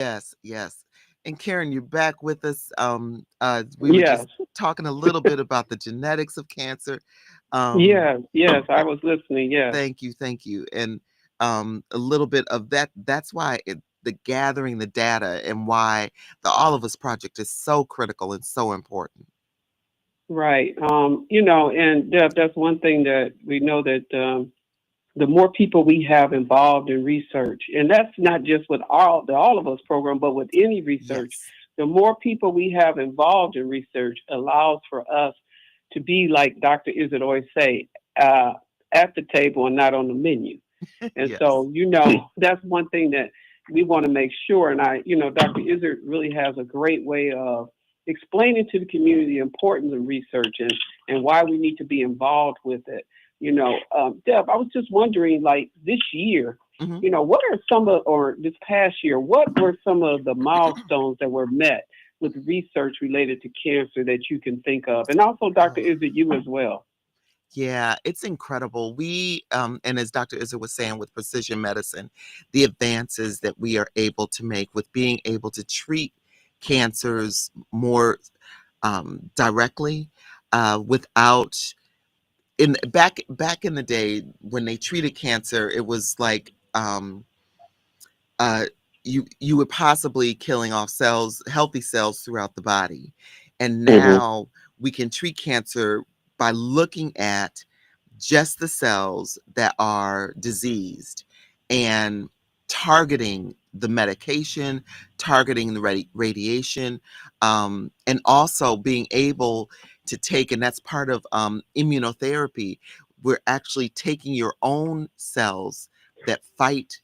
Yes, yes. And Karen, you're back with us. We were Yes, just talking a little bit about the genetics of cancer. Um, yes, yes. I was listening. Yes. Thank you, thank you. And a little bit of that. That's why the gathering the data and why the All of Us project is so critical and so important. Right. And Deb, that's one thing that we know that the more people we have involved in research, and that's not just with All of Us program, but with any research, Yes. the more people we have involved in research allows for us to be like Dr. Izzard always say, uh, at the table and not on the menu. And Yes. so, that's one thing that we want to make sure. And Dr. Izzard really has a great way of explaining to the community the importance of research and why we need to be involved with it. Deb, I was just wondering, like this year, Hmm. what are or this past year, what were some of the milestones that were met with research related to cancer that you can think of? And also, Dr. Oh. Izzard, you as well. Yeah, it's incredible. And as Dr. Izzo was saying with precision medicine, the advances that we are able to make with being able to treat cancers more directly, without in back in the day when they treated cancer, it was like uh, you were possibly killing off cells, healthy cells throughout the body, and Hmm. now we can treat cancer by looking at just the cells that are diseased and targeting the medication, targeting the radiation, and also being able to take, and that's part of immunotherapy. We're actually taking your own cells that fight.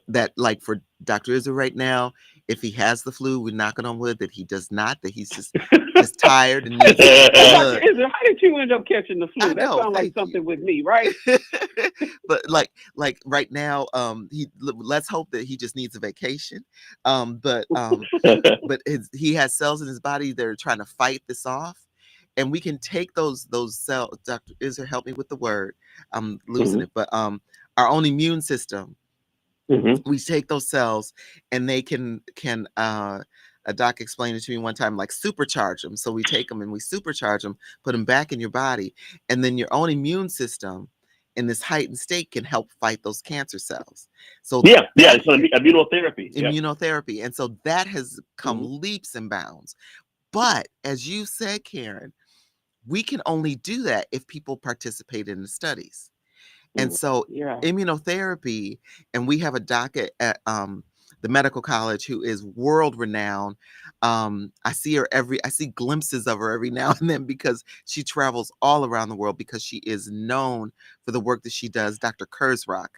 That like for Dr. Izzo right now, if he has the flu, we're knocking on wood that he does not, that he's just tired and needs Hey, Dr. look. Izzy, how did you end up catching the I flu? That know, sounds like thank you. something with me, right? But like right now, let's hope that he just needs a vacation. But he has cells in his body that are trying to fight this off. And we can take those cells. Dr. Izzo, help me with the word. I'm losing Hmm. it, but our own immune system, Hmm. we take those cells and they can a doc explained it to me one time, like supercharge them. So we take them and we supercharge them, put them back in your body, and then your own immune system in this heightened state can help fight those cancer cells. So Yeah, yeah, that it's an immunotherapy. Yep. immunotherapy, and so that has come Hmm. leaps and bounds. But as you said, Karen, we can only do that if people participate in the studies. And so Yeah. immunotherapy, and we have a doc at the medical college who is world renowned. I see glimpses of her every now and then because she travels all around the world because she is known for the work that she does. Dr. Kurzrock.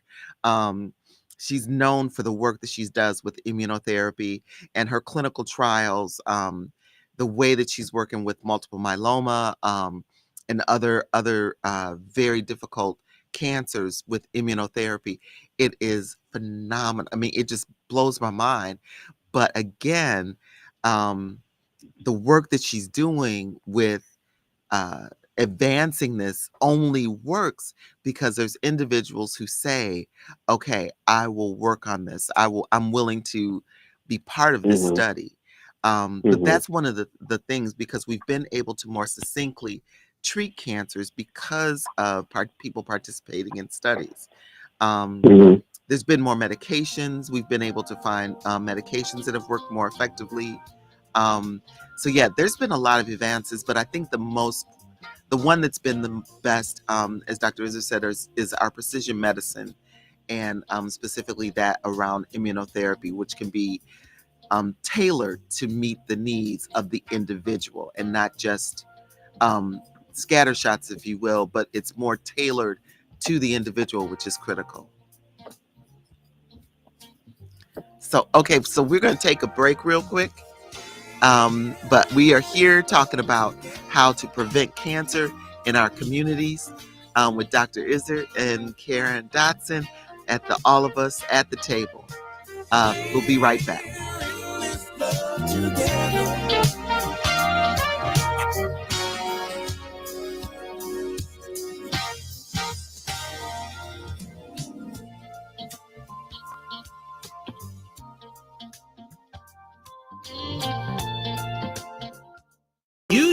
Um, she's known for the work that she does with immunotherapy and her clinical trials. The way that she's working with multiple myeloma, and other very difficult cancers with immunotherapy. It is phenomenal. I mean, it just blows my mind. But again, um, the work that she's doing with uh, advancing this only works because there's individuals who say, "Okay, I will work on this. I'm willing to be part of this Hmm. study." But Hmm. that's one of the things because we've been able to more succinctly treat cancers because of people participating in studies. Um, Hmm. there's been more medications. We've been able to find medications that have worked more effectively. Um, so yeah, there's been a lot of advances, but I think the one that's been the best, as Dr. Izzo said, is our precision medicine, and specifically that around immunotherapy, which can be tailored to meet the needs of the individual and not just um, scatter shots, if you will, but it's more tailored to the individual, which is critical. So, okay, so we're going to take a break real quick. But we are here talking about how to prevent cancer in our communities with Dr. Izzard and Karen Dotson at the All of Us at the Table. We'll be right back.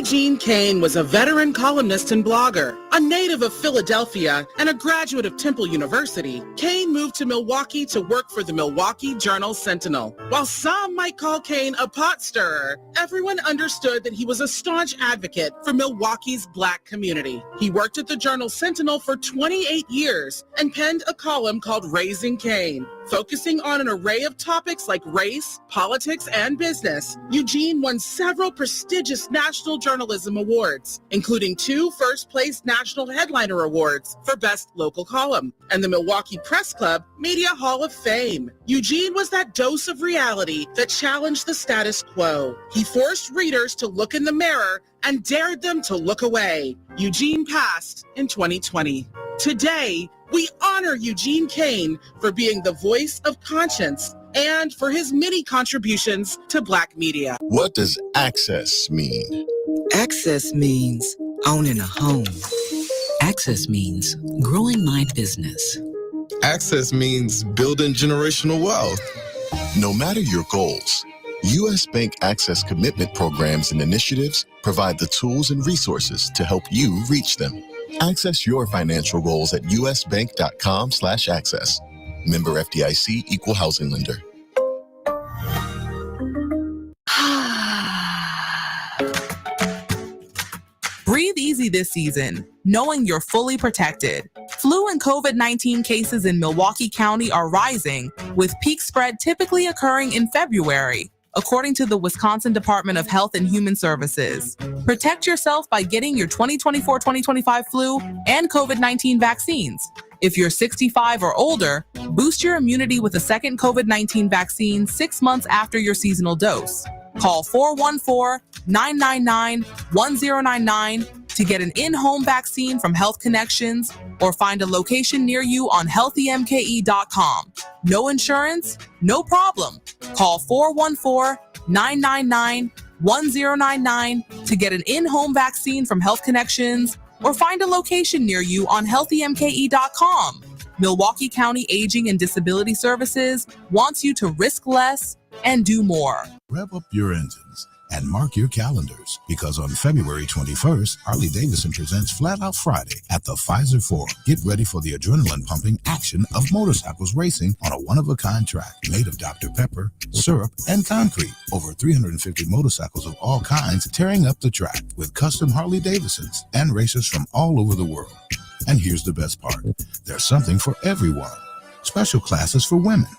Eugene Kane was a veteran columnist and blogger. A native of Philadelphia and a graduate of Temple University, Kane moved to Milwaukee to work for the Milwaukee Journal-Sentinel. While some might call Kane a pot stirrer, everyone understood that he was a staunch advocate for Milwaukee's Black community. He worked at the Journal-Sentinel for 28 years and penned a column called Raising Kane. Focusing on an array of topics like race, politics, and business, Eugene won several prestigious National Journalism Awards, including 2 first-place National Headliner Awards for Best Local Column and the Milwaukee Press Club Media Hall of Fame. Eugene was that dose of reality that challenged the status quo. He forced readers to look in the mirror and dared them to look away. Eugene passed in 2020. Today, we honor Eugene Kane for being the voice of conscience and for his many contributions to Black media. What does access mean? Access means owning a home. Access means growing my business. Access means building generational wealth. No matter your goals, U.S. Bank Access Commitment Programs and initiatives provide the tools and resources to help you reach them. Access your financial goals at usbank.com/access. Member FDIC, Equal Housing Lender. Breathe easy this season, knowing you're fully protected. Flu and COVID-19 cases in Milwaukee County are rising, with peak spread typically occurring in February, according to the Wisconsin Department of Health and Human Services. Protect yourself by getting your 2024-2025 flu and COVID-19 vaccines. If you're 65 or older, boost your immunity with a second COVID-19 vaccine 6 months after your seasonal dose. Call 414-999-1099 to get an in-home vaccine from Health Connections or find a location near you on healthymke.com. No insurance? No problem. Call 414-999-1099 to get an in-home vaccine from Health Connections or find a location near you on healthymke.com. Milwaukee County Aging and Disability Services wants you to risk less and do more. Rev up your engines and mark your calendars, because on February 21st, Harley-Davidson presents Flat Out Friday at the Pfizer Forum. Get ready for the adrenaline-pumping action of motorcycles racing on a one-of-a-kind track made of Dr. Pepper, syrup, and concrete. Over 350 motorcycles of all kinds tearing up the track with custom Harley-Davidsons and racers from all over the world. And here's the best part. There's something for everyone. Special classes for women,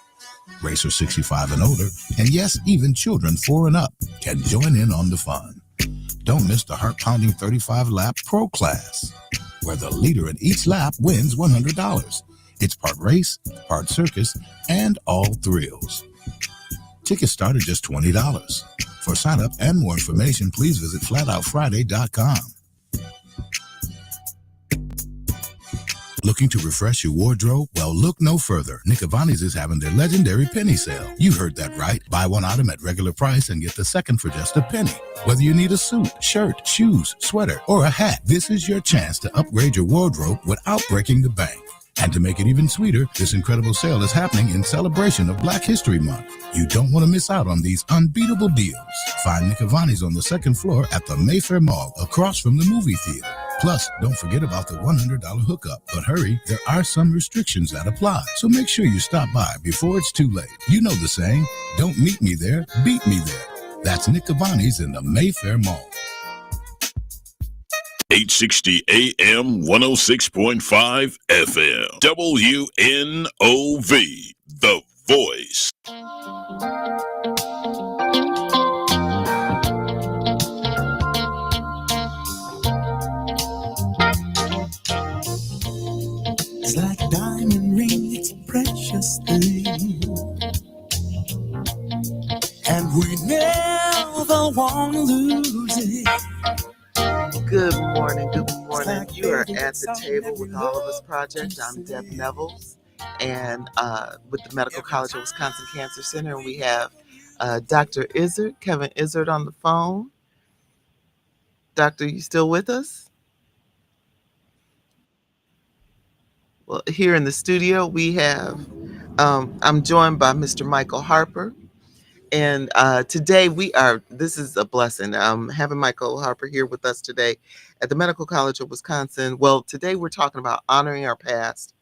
racers 65 and older, and yes, even children 4 and up can join in on the fun. Don't miss the heart-pounding 35-lap Pro Class, where the leader in each lap wins $100. It's part race, part circus, and all thrills. Tickets start at just $20. For sign-up and more information, please visit flatoutfriday.com. Looking to refresh your wardrobe? Well, look no further. Nick Avani's is having their legendary penny sale. You heard that right. Buy one item at regular price and get the second for just a penny. Whether you need a suit, shirt, shoes, sweater, or a hat, this is your chance to upgrade your wardrobe without breaking the bank. And to make it even sweeter, this incredible sale is happening in celebration of Black History Month. You don't want to miss out on these unbeatable deals. Find Nick Avani's on the second floor at the Mayfair Mall, across from the movie theater. Plus, don't forget about the $100 hookup. But hurry, there are some restrictions that apply. So make sure you stop by before it's too late. You know the saying, don't meet me there, beat me there. That's Nick Avani's in the Mayfair Mall. 860 AM 106.5 FM. WNOV, The Voice. It's like a diamond ring, it's a precious thing. And we never want to lose it. Good morning, good morning. You are at the table with All of Us Project. I'm Deb Nevels, and with the Medical College of Wisconsin Cancer Center, and we have Dr. Izzard, Kevin Izzard, on the phone. Doctor, you still with us? Well, here in the studio, we have, I'm joined by Mr. Michael Harper, And today this is a blessing. Having Michael Harper here with us today at the Medical College of Wisconsin. Well, today we're talking about honoring our past,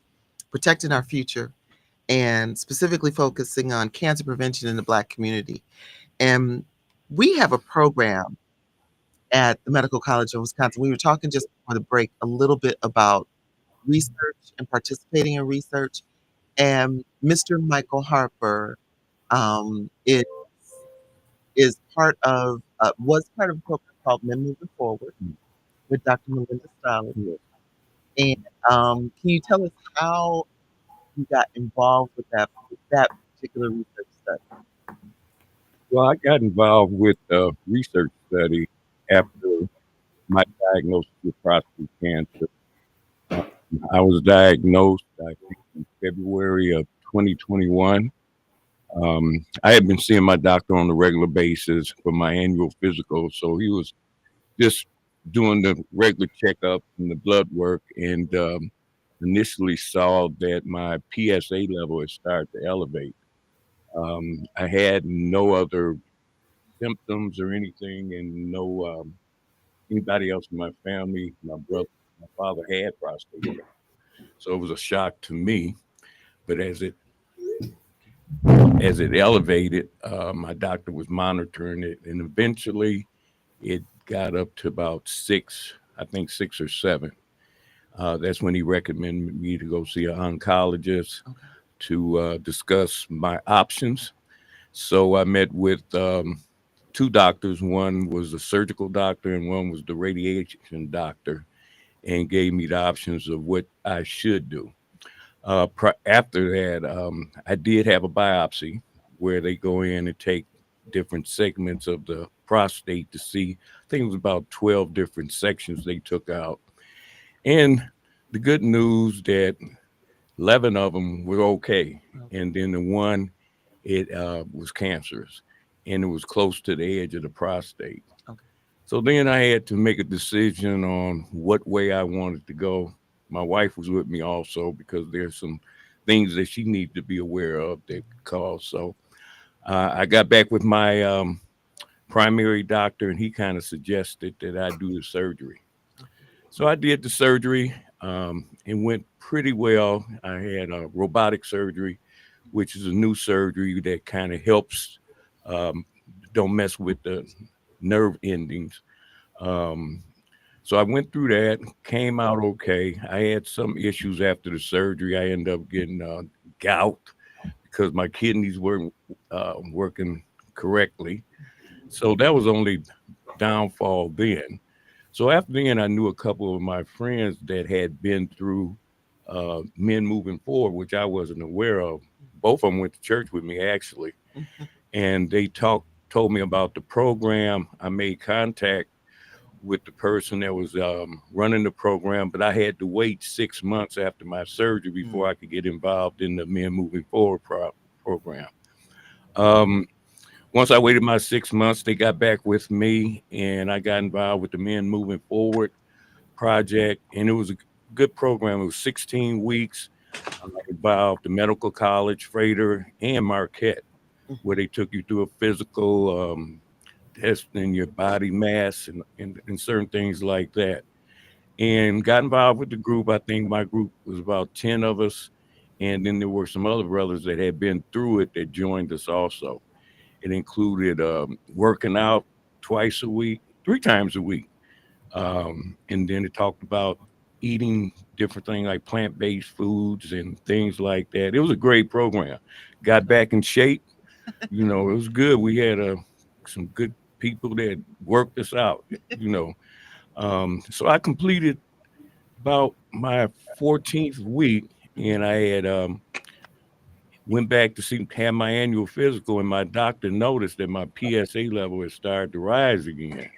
protecting our future, and specifically focusing on cancer prevention in the Black community. And we have a program at the Medical College of Wisconsin. We were talking just before the break a little bit about research and participating in research. And Mr. Michael Harper is part of was part of a program called Men Moving Forward with Dr. Melinda Staley. And can you tell us how you got involved with that particular research study? Well, I got involved with a research study after my diagnosis with prostate cancer. I was diagnosed, I think, in February of 2021. I had been seeing my doctor on a regular basis for my annual physical, so he was just doing the regular checkup and the blood work, and initially saw that my PSA level had started to elevate. I had no other symptoms or anything, and no anybody else in my family, my brother, my father had prostate cancer. So it was a shock to me. But as it elevated, my doctor was monitoring it, and eventually it got up to about 6 or 7. That's when he recommended me to go see an oncologist to discuss my options. So I met with 2 doctors. One was a surgical doctor and one was the radiation doctor, and gave me the options of what I should do. After that, I did have a biopsy where they go in and take different segments of the prostate to see. I think it was about 12 different sections they took out. And the good news that 11 of them were okay. And then the one, it was cancerous, and it was close to the edge of the prostate. Okay. So then I had to make a decision on what way I wanted to go. My wife was with me also, because there's some things that she needed to be aware of that cause. So I got back with my primary doctor, and he kind of suggested that I do the surgery. So I did the surgery. It went pretty well. I had a robotic surgery, which is a new surgery that kind of helps don't mess with the nerve endings. So I went through that, came out okay. I had some issues after the surgery. I ended up getting gout because my kidneys weren't working correctly. So that was only downfall then. So after then, I knew a couple of my friends that had been through Men Moving Forward, which I wasn't aware of. Both of them went to church with me, actually. And they told me about the program. I made contact with the person that was running the program, but I had to wait 6 months after my surgery before I could get involved in the Men Moving Forward program. Once I waited my 6 months, they got back with me, and I got involved with the Men Moving Forward project, and it was a good program. It was 16 weeks. I involved the Medical College, Freighter, and Marquette, where they took you through a physical testing your body mass and certain things like that. And got involved with the group. I think my group was about 10 of us, and then there were some other brothers that had been through it that joined us also. It included working out twice a week, 3 times a week. And then it talked about eating different things like plant-based foods and things like that. It was a great program. Got back in shape. It was good. We had some good people that worked us out, So I completed about my 14th week, and I had went back to have my annual physical, and my doctor noticed that my PSA level had started to rise again.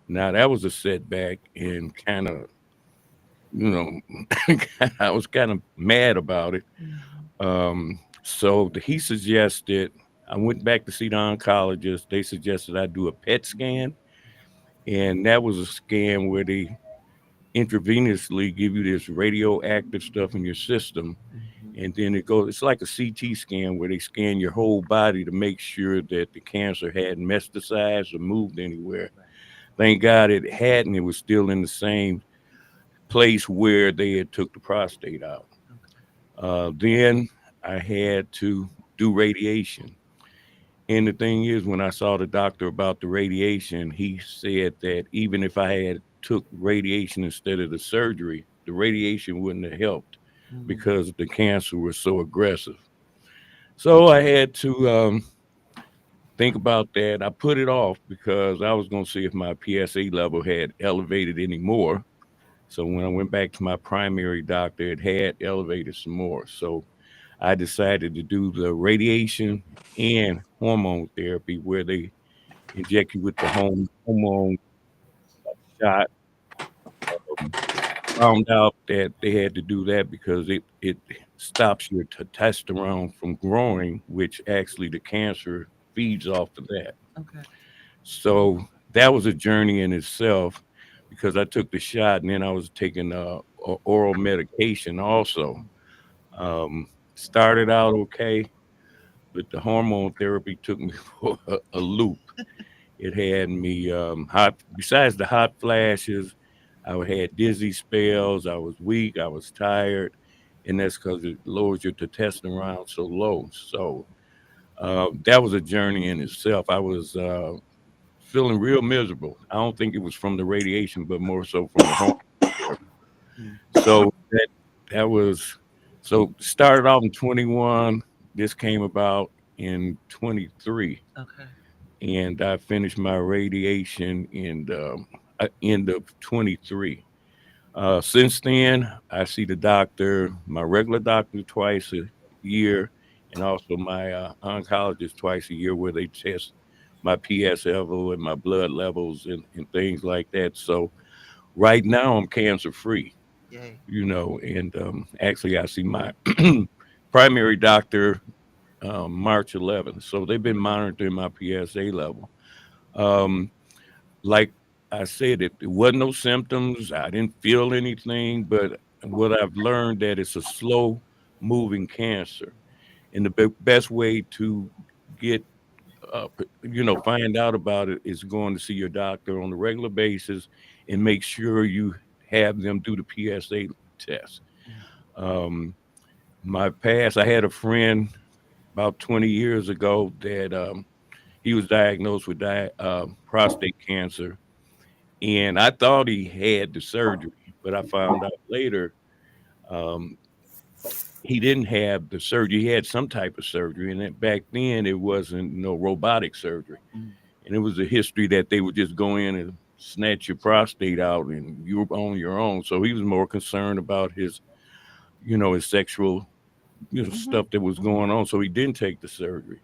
Now that was a setback, and kind of, I was kind of mad about it. So he suggested, I went back to see the oncologist. They suggested I do a PET scan, and that was a scan where they intravenously give you this radioactive stuff in your system, And then it's like a CT scan where they scan your whole body to make sure that the cancer hadn't metastasized or moved anywhere. Thank God it hadn't. It was still in the same place where they had took the prostate out. Then I had to do radiation. And the thing is, when I saw the doctor about the radiation, he said that even if I had took radiation instead of the surgery, the radiation wouldn't have helped because the cancer was so aggressive. So I had to think about that. I put it off because I was going to see if my PSA level had elevated anymore. So when I went back to my primary doctor, it had elevated some more. So I decided to do the radiation and hormone therapy where they inject you with the hormone shot. Found out that they had to do that because it stops your testosterone from growing, which actually the cancer feeds off of that. Okay. So that was a journey in itself because I took the shot and then I was taking oral medication also. Started out okay, but the hormone therapy took me for a loop. It had me hot. Besides the hot flashes, I had dizzy spells. I was weak. I was tired, and that's because it lowers your testosterone so low. So that was a journey in itself. I was feeling real miserable. I don't think it was from the radiation, but more so from the hormone therapy. So that was. So started off in 21. This came about in 23. Okay. And I finished my radiation in the end of 23. Since then, I see the doctor, my regular doctor twice a year, and also my oncologist twice a year where they test my PS level and my blood levels and things like that. So right now I'm cancer free. Yay. And actually I see my primary doctor March 11th. So they've been monitoring my PSA level. Like I said, it wasn't no symptoms. I didn't feel anything, but what I've learned that it's a slow moving cancer. And the best way to get, find out about it is going to see your doctor on a regular basis and make sure you have them do the PSA test. My past, I had a friend about 20 years ago that he was diagnosed with prostate cancer. And I thought he had the surgery, but I found out later he didn't have the surgery. He had some type of surgery. And back then it wasn't no robotic surgery. And it was a history that they would just go in and snatch your prostate out and you were on your own. So he was more concerned about his sexual, stuff that was going on. So he didn't take the surgery.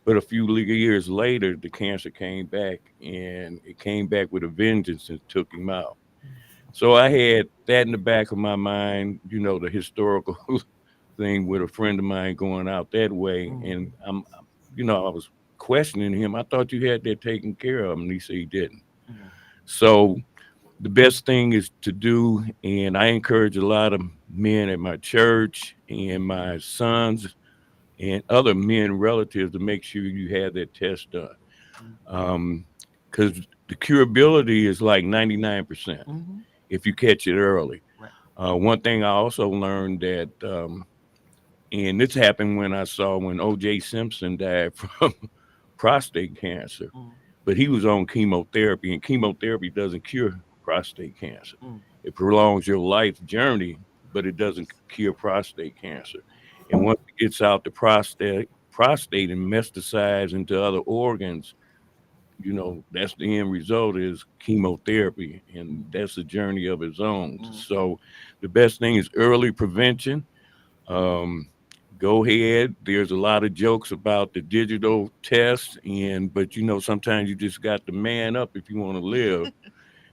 But a few years later, the cancer came back and it came back with a vengeance and took him out. So I had that in the back of my mind, the historical thing with a friend of mine going out that way. And I was questioning him. I thought you had that taken care of. And he said he didn't. So the best thing is to do, and I encourage a lot of men at my church and my sons and other men relatives to make sure you have that test done. Because the curability is like 99% if you catch it early. Right. One thing I also learned that, and this happened when O.J. Simpson died from prostate cancer. But he was on chemotherapy, and chemotherapy doesn't cure prostate cancer. It prolongs your life journey, but it doesn't cure prostate cancer. And once it gets out the prostate and metastasizes into other organs, that's the end result is chemotherapy, and that's a journey of its own. So the best thing is early prevention. Go ahead. There's a lot of jokes about the digital test, but sometimes you just got to man up if you want to live.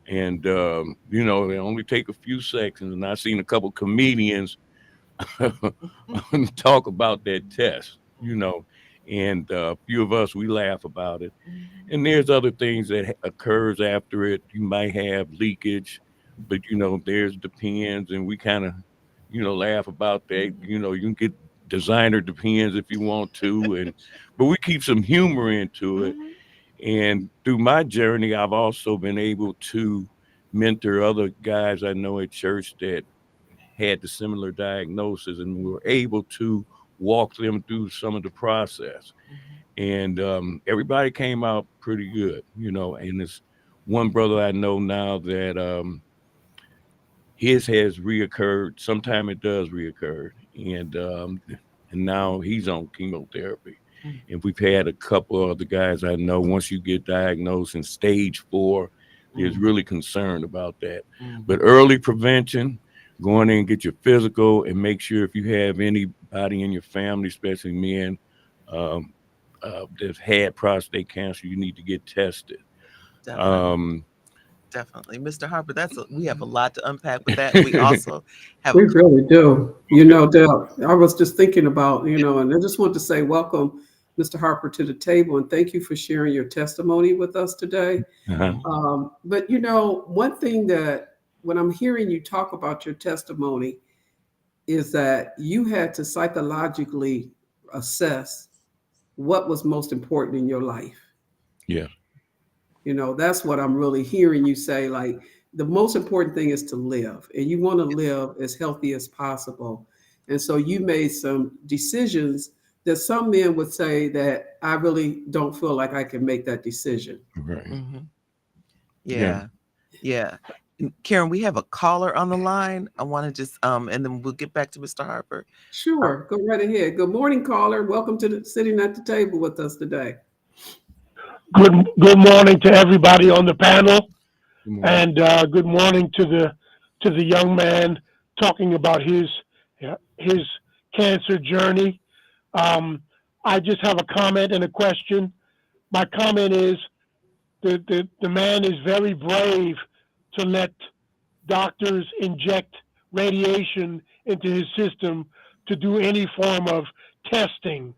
And they only take a few seconds. And I've seen a couple comedians talk about that test, and a few of us, we laugh about it. And there's other things that occurs after it. You might have leakage, but there's the pins, and we kind of laugh about that. You can get designer depends if you want to, but we keep some humor into it. And through my journey, I've also been able to mentor other guys I know at church that had the similar diagnosis, and we were able to walk them through some of the process. And everybody came out pretty good, and there's one brother I know now that his has reoccurred. Sometime it does reoccur. And now he's on chemotherapy. And we've had a couple of other guys I know, once you get diagnosed in stage 4, is really concerned about that. But early prevention, going in and get your physical, and make sure if you have anybody in your family, especially men, that's had prostate cancer, you need to get tested. Definitely. Mr. Harper, we have a lot to unpack with that. We also have We really do. Dale, I was just thinking about, and I just want to say welcome, Mr. Harper, to the table, and thank you for sharing your testimony with us today. But one thing that when I'm hearing you talk about your testimony is that you had to psychologically assess what was most important in your life. Yeah. That's what I'm really hearing you say. Like, the most important thing is to live, and you want to live as healthy as possible. And so you made some decisions that some men would say that I really don't feel like I can make that decision. Right. Yeah. Karen, we have a caller on the line. I want to just, and then we'll get back to Mr. Harper. Sure. Go right ahead. Good morning, caller. Welcome to sitting at the table with us today. Good morning to everybody on the panel, and good morning to the young man talking about his cancer journey. I just have a comment and a question. My comment is the man is very brave to let doctors inject radiation into his system to do any form of testing,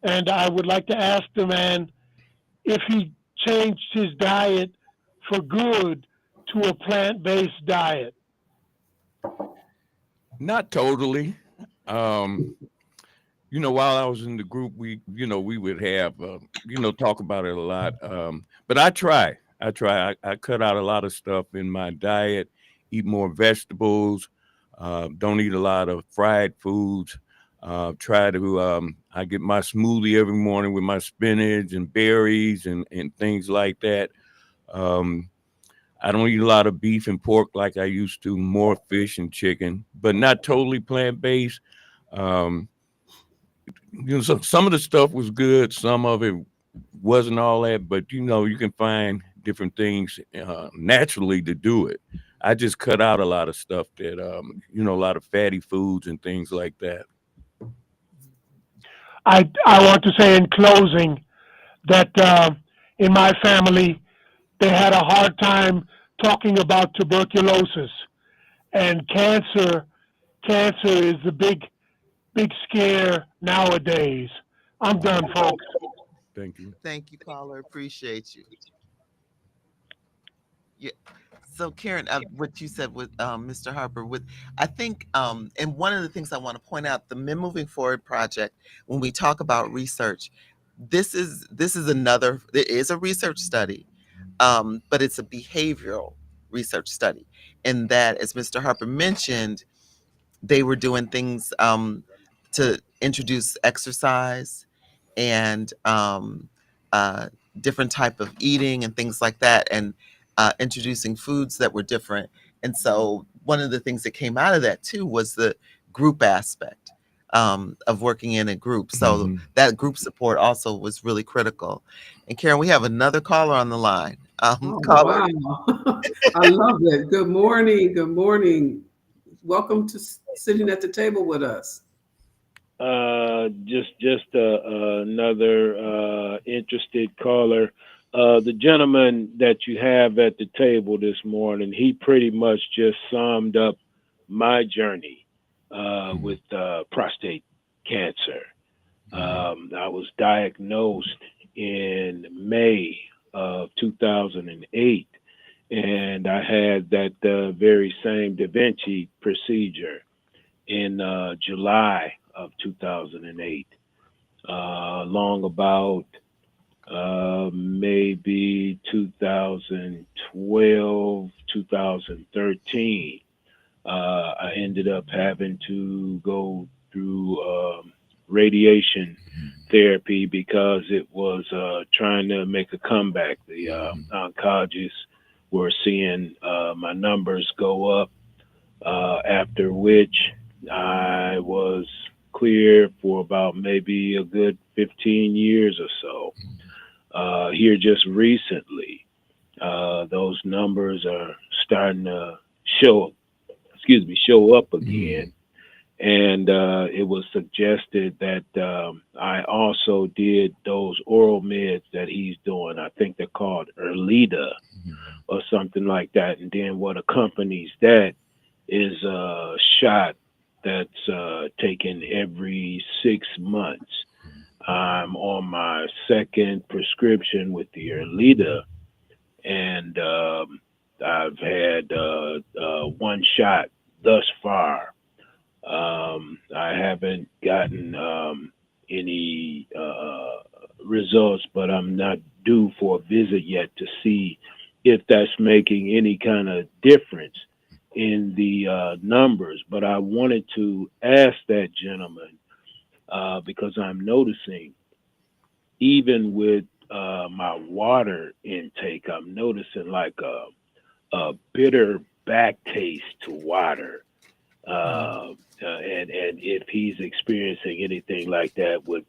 and I would like to ask the man if he changed his diet for good to a plant-based diet. Not totally. While I was in the group, we would have, talk about it a lot. But I try. I cut out a lot of stuff in my diet, eat more vegetables, don't eat a lot of fried foods. Try to, I get my smoothie every morning with my spinach and berries and things like that. I don't eat a lot of beef and pork like I used to, more fish and chicken, but not totally plant-based. So some of the stuff was good. Some of it wasn't all that, but you can find different things naturally to do it. I just cut out a lot of stuff that, a lot of fatty foods and things like that. I want to say in closing that in my family, they had a hard time talking about tuberculosis, and cancer is the big scare nowadays. I'm done, folks. Thank you. Thank you, caller. Appreciate you. Yeah. So Karen, what you said with Mr. Harper, I think, and one of the things I want to point out, the Men Moving Forward project, when we talk about research, this is there is a research study, but it's a behavioral research study. And that, as Mr. Harper mentioned, they were doing things to introduce exercise and different type of eating and things like that, and introducing foods that were different. And so one of the things that came out of that too was the group aspect of working in a group. So that group support also was really critical. And Karen, we have another caller on the line. Caller. Wow. I love it. Good morning. Good morning. Welcome to sitting at the table with us. Just another interested caller. The gentleman that you have at the table this morning, he pretty much just summed up my journey with prostate cancer. I was diagnosed in May of 2008, and I had that very same Da Vinci procedure. in July of 2008, long about maybe 2012, 2013. I ended up having to go through radiation therapy because it was trying to make a comeback. The oncologists were seeing my numbers go up, after which I was clear for about maybe a good 15 years or so. Here just recently, those numbers are starting to show up again. And it was suggested that I also did those oral meds that he's doing. I think they're called Erlita or something like that. And then what accompanies that is a shot that's taken every 6 months. I'm on my second prescription with the Erlita, and I've had one shot thus far. I haven't gotten any results, but I'm not due for a visit yet to see if that's making any kind of difference in the numbers. But I wanted to ask that gentleman, because I'm noticing, even with my water intake, I'm noticing like a bitter back taste to water. And if he's experiencing anything like that with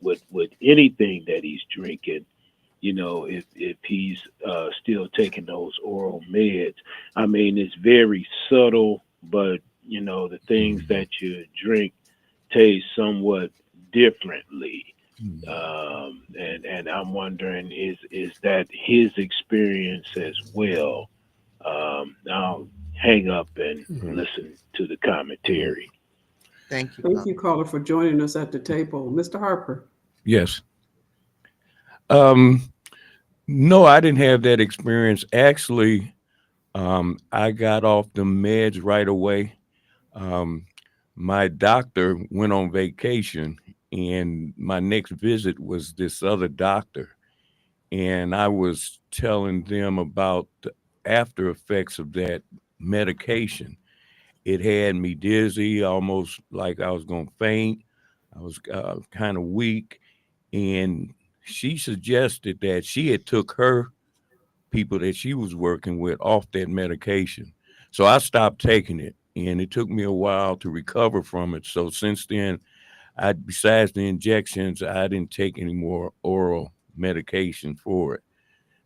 anything that he's drinking, you know, if he's still taking those oral meds. I mean, it's very subtle, but you know, the things that you drink taste somewhat differently. And I'm wondering, is that his experience as well? I'll hang up and listen to the commentary. Thank you. Thank you, caller, for joining us at the table. Mr. Harper. Yes. No, I didn't have that experience. Actually, I got off the meds right away. My doctor went on vacation, and my next visit was this other doctor. And I was telling them about the after effects of that medication. It had me dizzy, almost like I was going to faint. I was kind of weak. And she suggested that she had took her people that she was working with off that medication. So I stopped taking it, and it took me a while to recover from it. So since then, besides the injections, I didn't take any more oral medication for it.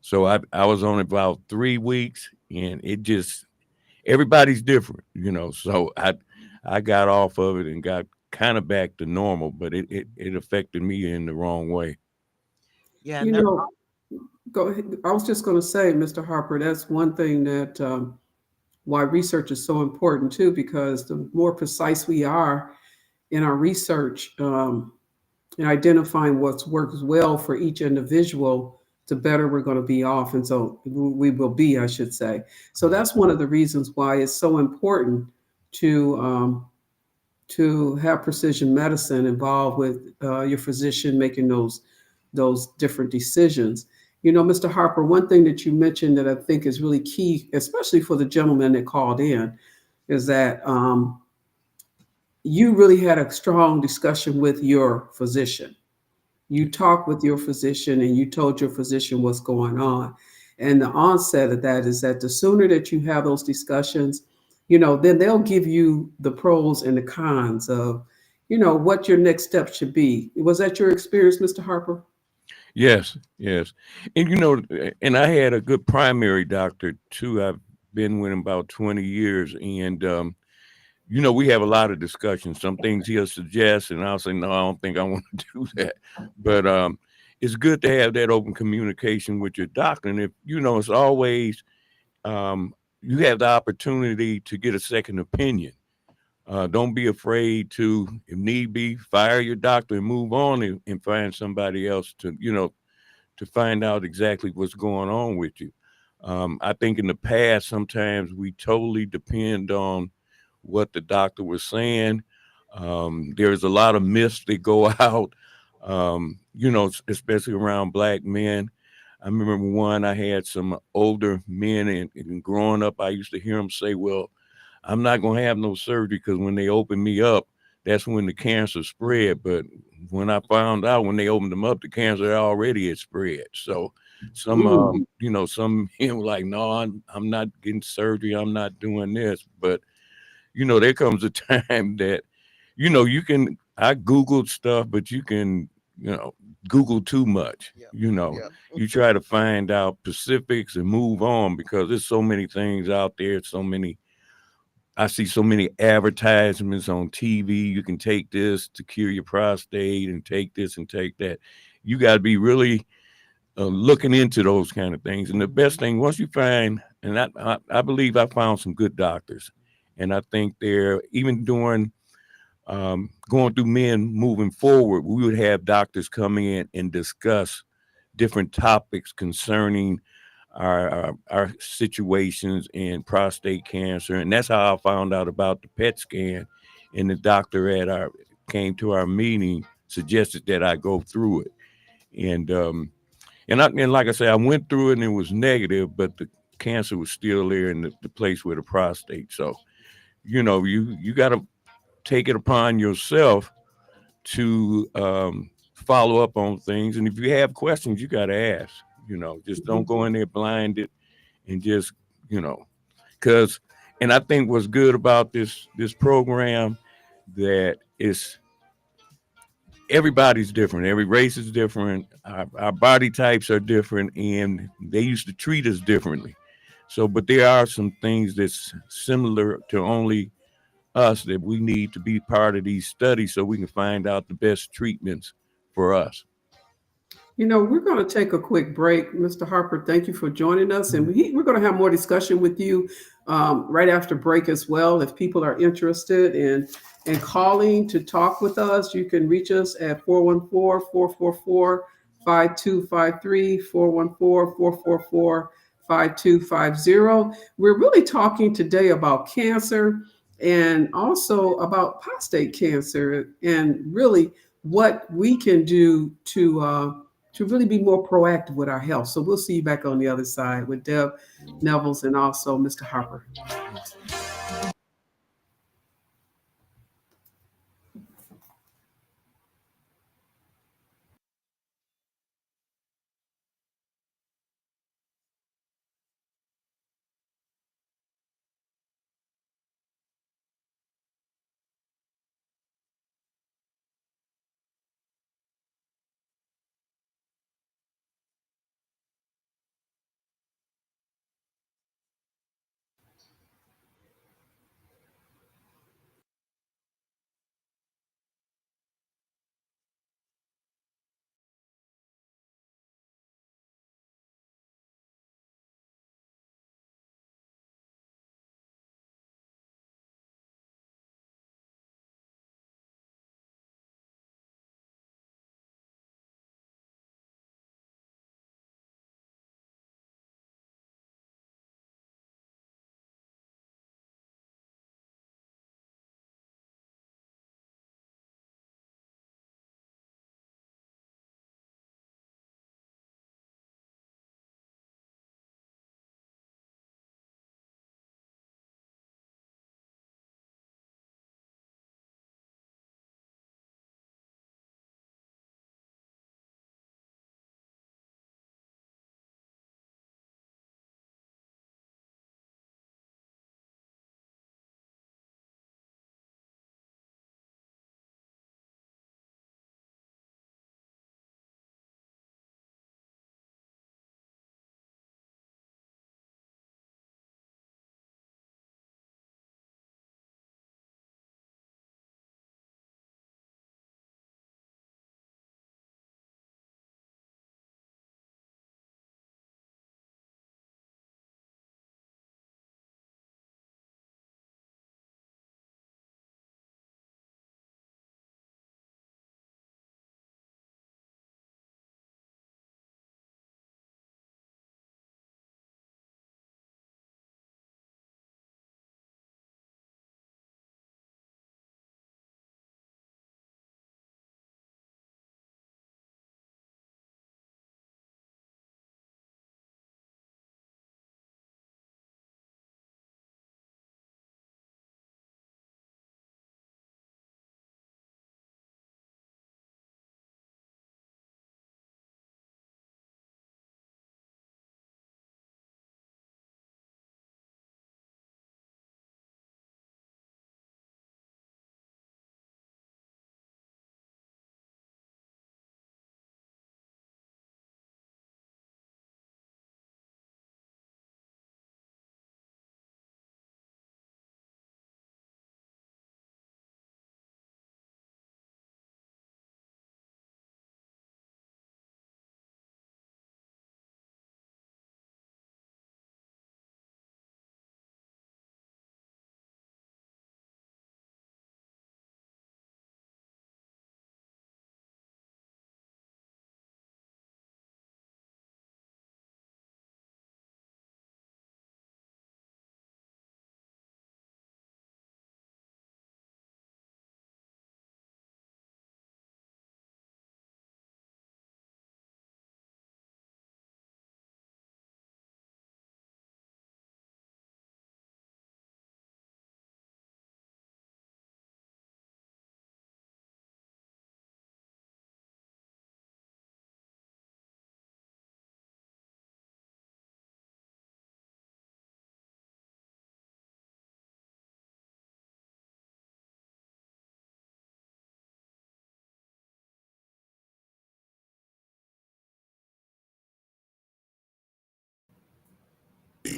So I was on it about 3 weeks, and it just, everybody's different, you know. So I got off of it and got kind of back to normal, but it affected me in the wrong way. Yeah, You know, go ahead. I was just going to say, Mr. Harper, that's one thing that why research is so important too, because the more precise we are in our research in identifying what works well for each individual, the better we're going to be off. And so we will be, I should say. So that's one of the reasons why it's so important to have precision medicine involved with your physician making those different decisions. You know, Mr. Harper, one thing that you mentioned that I think is really key, especially for the gentleman that called in, is that you really had a strong discussion with your physician. You talked with your physician and you told your physician what's going on. And the onset of that is that the sooner that you have those discussions, you know, then they'll give you the pros and the cons of, you know, what your next step should be. Was that your experience, Mr. Harper? Yes. And, you know, and I had a good primary doctor too. I've been with him about 20 years. And, you know, we have a lot of discussions. Some things he'll suggest, and I'll say, no, I don't think I want to do that. But it's good to have that open communication with your doctor. And if, you know, it's always, you have the opportunity to get a second opinion. Don't be afraid to, if need be, fire your doctor and move on and find somebody else to, you know, to find out exactly what's going on with you. I think in the past, sometimes we totally depend on what the doctor was saying. There's a lot of myths that go out, especially around Black men. I remember one, I had some older men, and growing up, I used to hear them say, well, I'm not going to have no surgery because when they open me up, that's when the cancer spread. But when I found out when they opened them up, the cancer already had spread. So some, some men were like, no, I'm not getting surgery. I'm not doing this. But, there comes a time that, I Googled stuff, but you can, Google too much, you try to find out specifics and move on because there's so many things out there. I see so many advertisements on TV. You can take this to cure your prostate and take this and take that. You got to be really looking into those kind of things. And the best thing, once you find, and I believe I found some good doctors, and I think they're even during going through men moving forward, we would have doctors come in and discuss different topics concerning our situations in prostate cancer. And that's how I found out about the PET scan. And the doctor came to our meeting, suggested that I go through it. And like I said, I went through it and it was negative, but the cancer was still there in the place where the prostate. So, you got to take it upon yourself to follow up on things. And if you have questions, you got to ask, just don't go in there blinded and just, and I think what's good about this program that is everybody's different. Every race is different. Our body types are different, and they used to treat us differently. So, but there are some things that's similar to only us that we need to be part of these studies so we can find out the best treatments for us. We're going to take a quick break. Mr. Harper, thank you for joining us. And we're going to have more discussion with you right after break as well. If people are interested in calling to talk with us, you can reach us at 414-444-5253, 414-444-5250. We're really talking today about cancer and also about prostate cancer and really what we can do to really be more proactive with our health. So we'll see you back on the other side with Deb Nevels and also Mr. Harper.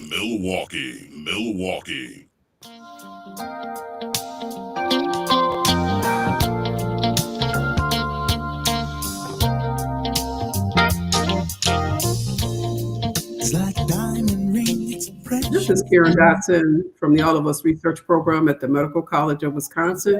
Milwaukee. It's like a diamond ring, it's precious. This is Karen Dotson from the All of Us Research Program at the Medical College of Wisconsin.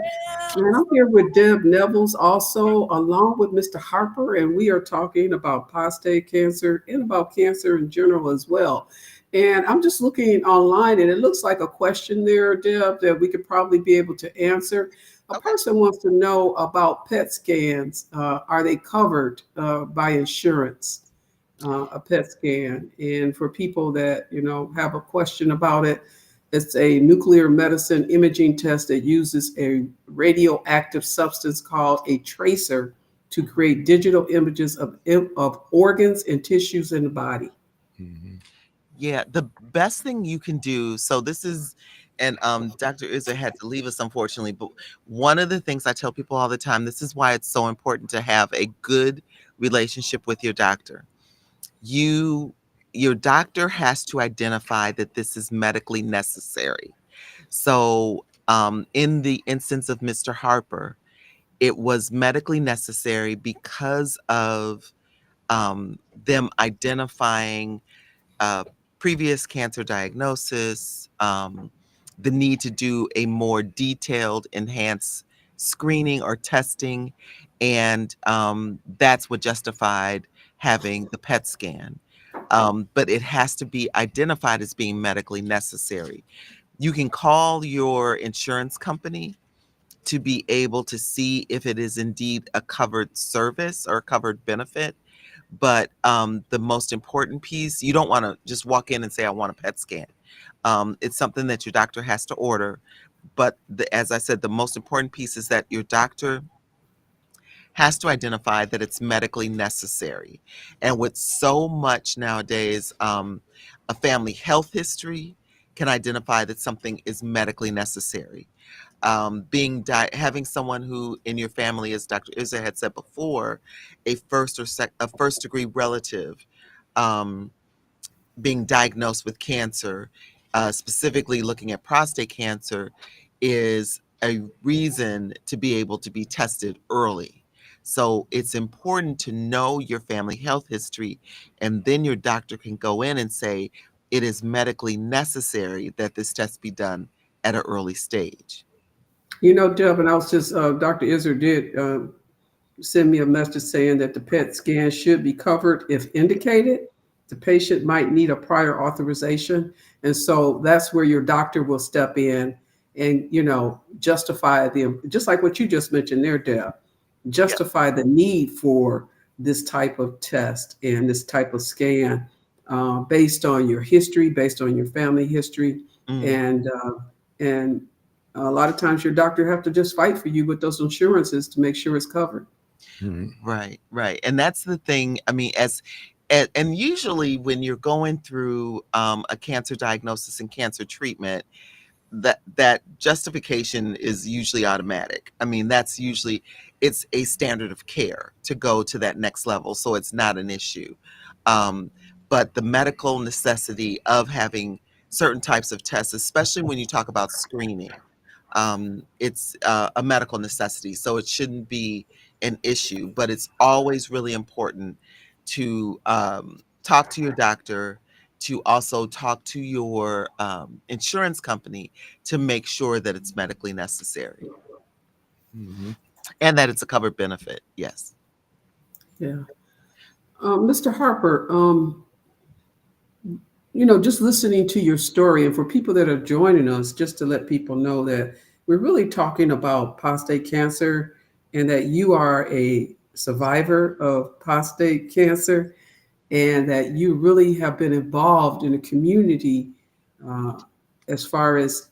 And I'm here with Deb Nevels also, along with Mr. Harper, and we are talking about prostate cancer and about cancer in general as well. And I'm just looking online, and it looks like a question there, Deb, that we could probably be able to answer. A person wants to know about PET scans. Are they covered by insurance? A PET scan. And for people that, have a question about it, it's a nuclear medicine imaging test that uses a radioactive substance called a tracer to create digital images of organs and tissues in the body. Mm-hmm. Yeah, the best thing you can do, so this is, and Dr. Izzo had to leave us, unfortunately, but one of the things I tell people all the time, this is why it's so important to have a good relationship with your doctor. Your doctor has to identify that this is medically necessary. So in the instance of Mr. Harper, it was medically necessary because of them identifying previous cancer diagnosis, the need to do a more detailed, enhanced screening or testing, and that's what justified having the PET scan. But it has to be identified as being medically necessary. You can call your insurance company to be able to see if it is indeed a covered service or a covered benefit. But the most important piece, you don't want to just walk in and say, I want a PET scan. It's something that your doctor has to order. But as I said, the most important piece is that your doctor has to identify that it's medically necessary. And with so much nowadays, a family health history can identify that something is medically necessary. Having someone who in your family, as Dr. Izzo had said before, a first degree relative being diagnosed with cancer, specifically looking at prostate cancer, is a reason to be able to be tested early. So it's important to know your family health history, and then your doctor can go in and say it is medically necessary that this test be done at an early stage. Deb, and I was just, Dr. Izzo did send me a message saying that the PET scan should be covered if indicated. The patient might need a prior authorization. And so that's where your doctor will step in and, justify just like what you just mentioned there, Deb, justify the need for this type of test and this type of scan based on your history, based on your family history. And a lot of times your doctor have to just fight for you with those insurances to make sure it's covered. Right. And that's the thing. I mean, and usually when you're going through a cancer diagnosis and cancer treatment, that justification is usually automatic. I mean, it's a standard of care to go to that next level. So it's not an issue. But the medical necessity of having certain types of tests, especially when you talk about screening, it's a medical necessity. So it shouldn't be an issue, but it's always really important to talk to your doctor, to also talk to your insurance company to make sure that it's medically necessary. And that it's a covered benefit. Yes. Yeah. Mr. Harper, just listening to your story, and for people that are joining us, just to let people know that we're really talking about prostate cancer and that you are a survivor of prostate cancer and that you really have been involved in the community as far as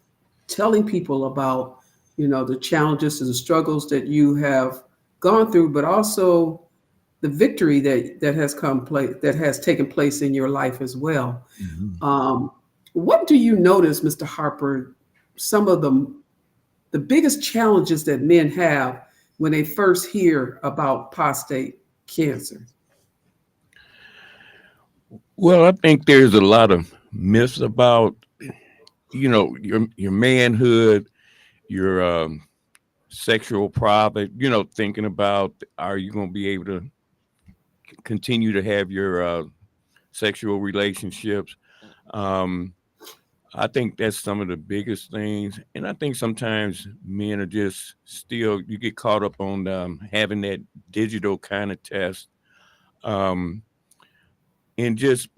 telling people about, the challenges and the struggles that you have gone through, but also the victory that has taken place in your life as well. What do you notice, Mr. Harper, some of the biggest challenges that men have when they first hear about prostate cancer? Well, I think there's a lot of myths about, your manhood, your sexual private, thinking about, are you going to be able to continue to have your sexual relationships? I think that's some of the biggest things. And I think sometimes men are just still, you get caught up on having that digital kind of test. And just,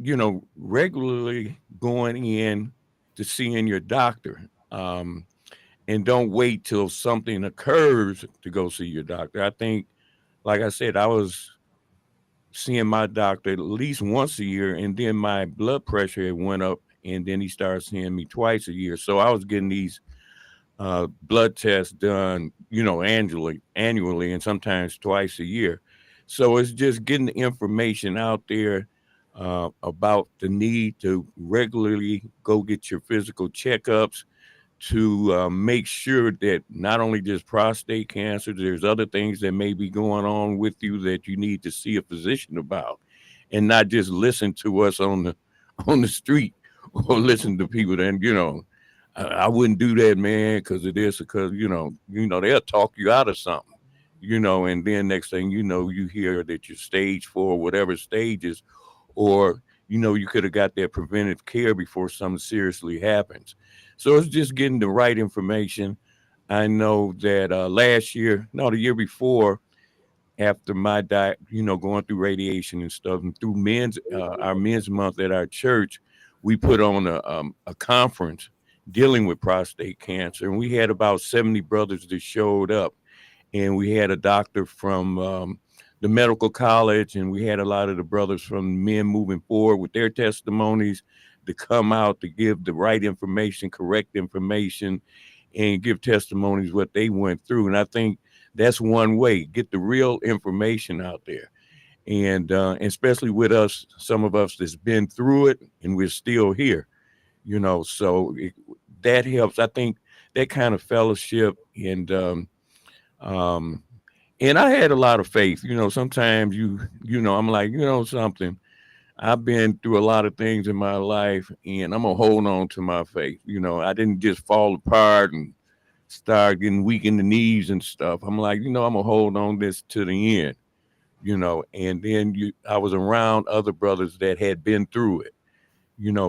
regularly going in to seeing your doctor. And don't wait till something occurs to go see your doctor. I think, like I said, I was seeing my doctor at least once a year, and then my blood pressure had went up, and then he started seeing me twice a year. So I was getting these blood tests done, annually, and sometimes twice a year. So it's just getting the information out there about the need to regularly go get your physical checkups, to make sure that not only just prostate cancer, there's other things that may be going on with you that you need to see a physician about, and not just listen to us on the street or listen to people that, I wouldn't do that, man, because of this, because, they'll talk you out of something, and then next thing you know, you hear that you're stage 4, whatever stages, or, you could have got that preventive care before something seriously happens. So it's just getting the right information. I know that the year before, after my diet, going through radiation and stuff, and through our men's month at our church, we put on a conference dealing with prostate cancer. And we had about 70 brothers that showed up. And we had a doctor from the medical college, and we had a lot of the brothers from Men Moving Forward with their testimonies to come out to give the right information, correct information, and give testimonies what they went through. And I think that's one way, get the real information out there. And especially with us, some of us that's been through it and we're still here, so that helps. I think that kind of fellowship, and I had a lot of faith, sometimes I'm like, something, I've been through a lot of things in my life, and I'm gonna hold on to my faith. I didn't just fall apart and start getting weak in the knees and stuff. I'm like, I'm gonna hold on this to the end, and then I was around other brothers that had been through it.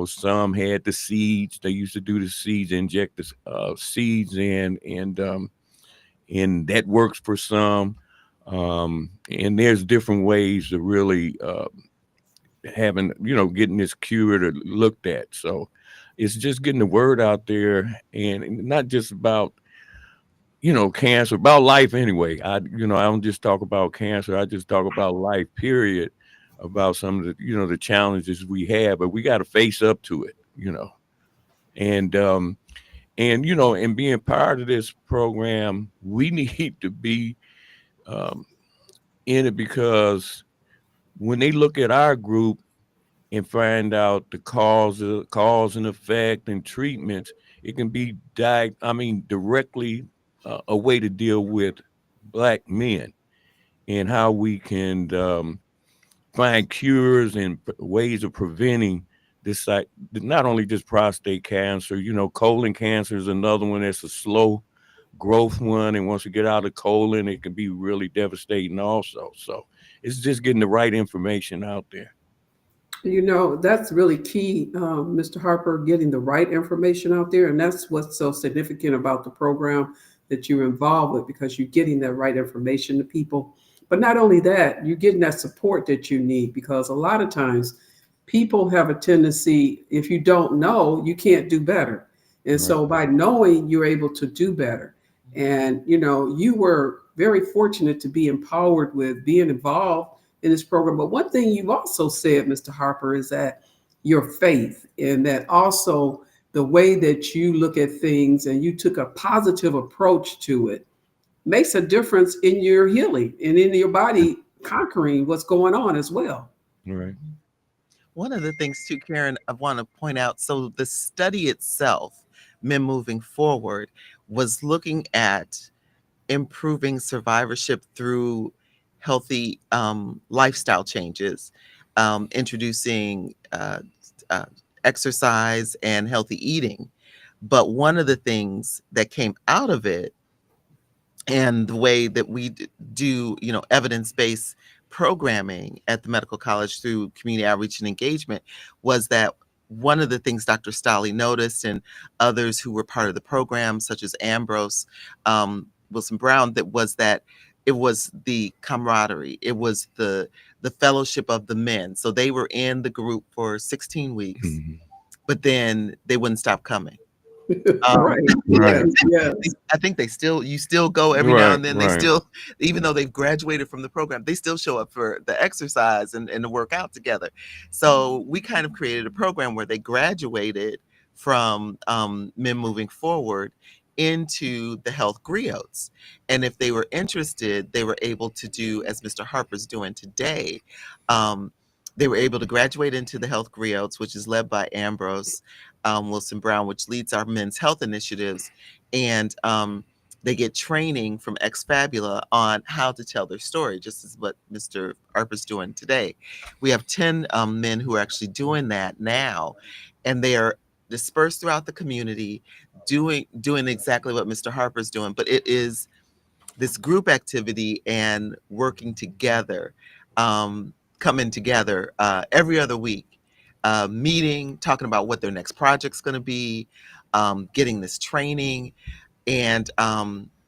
Some had the seeds. They used to do the seeds, inject the seeds in, and that works for some. And there's different ways to really getting this cured or looked at. So it's just getting the word out there, and not just about, cancer, about life anyway. I don't just talk about cancer. I just talk about life, period, about some of the, the challenges we have, but we got to face up to it, and, and being part of this program, we need to be in it, because when they look at our group and find out the cause and effect and treatments, it can be directly a way to deal with Black men, and how we can find cures and ways of preventing this, not only just prostate cancer, colon cancer is another one that's a slow growth one, and once you get out of colon, it can be really devastating also. So it's just getting the right information out there. That's really key, Mr. Harper, getting the right information out there. And that's what's so significant about the program that you're involved with, because you're getting that right information to people. But not only that, you're getting that support that you need, because a lot of times people have a tendency, if you don't know, you can't do better. And so by knowing, you're able to do better. And, you were very fortunate to be empowered with being involved in this program. But one thing you've also said, Mr. Harper, is that your faith, and that also the way that you look at things and you took a positive approach to it, makes a difference in your healing and in your body conquering what's going on as well. Right. One of the things too, Karen, I want to point out, so the study itself, Men Moving Forward, was looking at improving survivorship through healthy lifestyle changes, introducing exercise and healthy eating. But one of the things that came out of it, and the way that we do, evidence-based programming at the medical college through community outreach and engagement, was that one of the things Dr. Stolle noticed, and others who were part of the program, such as Ambrose Wilson Brown, that it was the camaraderie, it was the fellowship of the men. So they were in the group for 16 weeks, but then they wouldn't stop coming. Right. Yes. I think you still go every now and then. They still, even though they've graduated from the program, they still show up for the exercise and the workout together. So we kind of created a program where they graduated from Men Moving Forward into the health griots. And if they were interested, they were able to do, as Mr. Harper's doing today, they were able to graduate into the health griots, which is led by Ambrose Wilson Brown, which leads our men's health initiatives. And they get training from Ex Fabula on how to tell their story, just as what Mr. Harper's doing today. We have 10 men who are actually doing that now, and they are dispersed throughout the community, doing exactly what Mr. Harper's doing. But it is this group activity and working together, coming together every other week, meeting, talking about what their next project's going to be, getting this training, and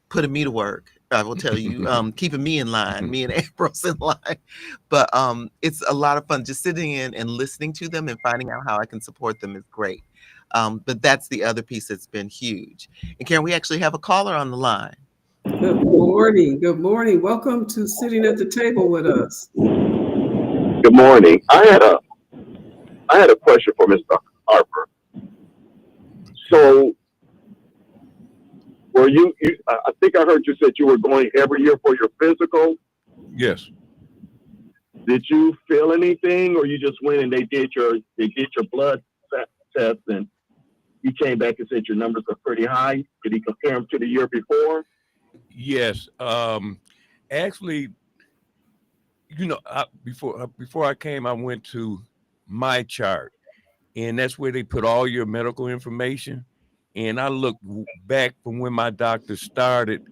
putting me to work. I will tell you, keeping me in line, me and Ambrose in line. But it's a lot of fun just sitting in and listening to them and finding out how I can support them is great. But that's the other piece that's been huge. And Karen, we actually have a caller on the line. Good morning. Good morning. Welcome to Sitting at the Table with us. Good morning. I had a question for Mr. Harper. So, were you? I think I heard you said you were going every year for your physical. Yes. Did you feel anything, or you just went and they did your blood test and you came back and said your numbers are pretty high? Did he compare them to the year before? Yes. Actually, before I came, I went to My Chart, and that's where they put all your medical information. And I looked back from when my doctor started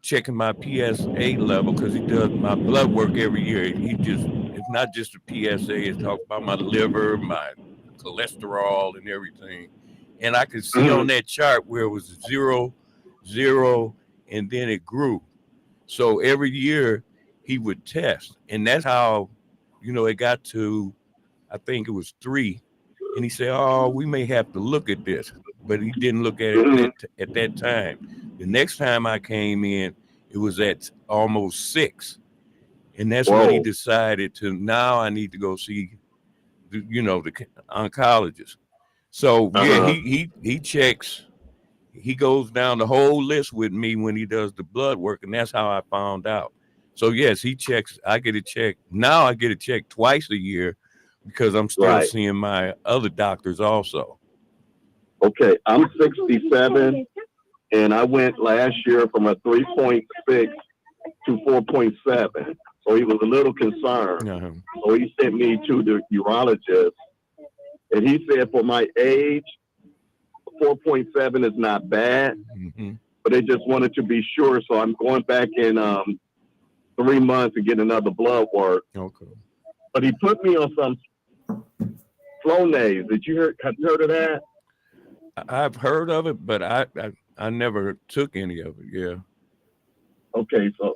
checking my PSA level, because he does my blood work every year. It's not just a PSA, it's talking about my liver, my cholesterol, and everything. And I could see on that chart where it was 0, 0, and then it grew. So every year he would test, and that's how, it got to, I think it was 3. And he said, "Oh, we may have to look at this," but he didn't look at it at that time. The next time I came in, it was at almost 6, and that's when he decided to, now I need to go see, the oncologist. So yeah, he checks. He goes down the whole list with me when he does the blood work, and that's how I found out. So yes, he checks. I get it checked. Now I get it checked twice a year, because I'm still seeing my other doctors also. Okay, I'm 67, and I went last year from a 3.6 to 4.7. So he was a little concerned. So he sent me to the urologist, and he said for my age, 4.7 is not bad, but they just wanted to be sure. So I'm going back in 3 months to get another blood work. Okay. But he put me on some Flonase. Have you heard of that? I've heard of it, but I never took any of it. Yeah. Okay, so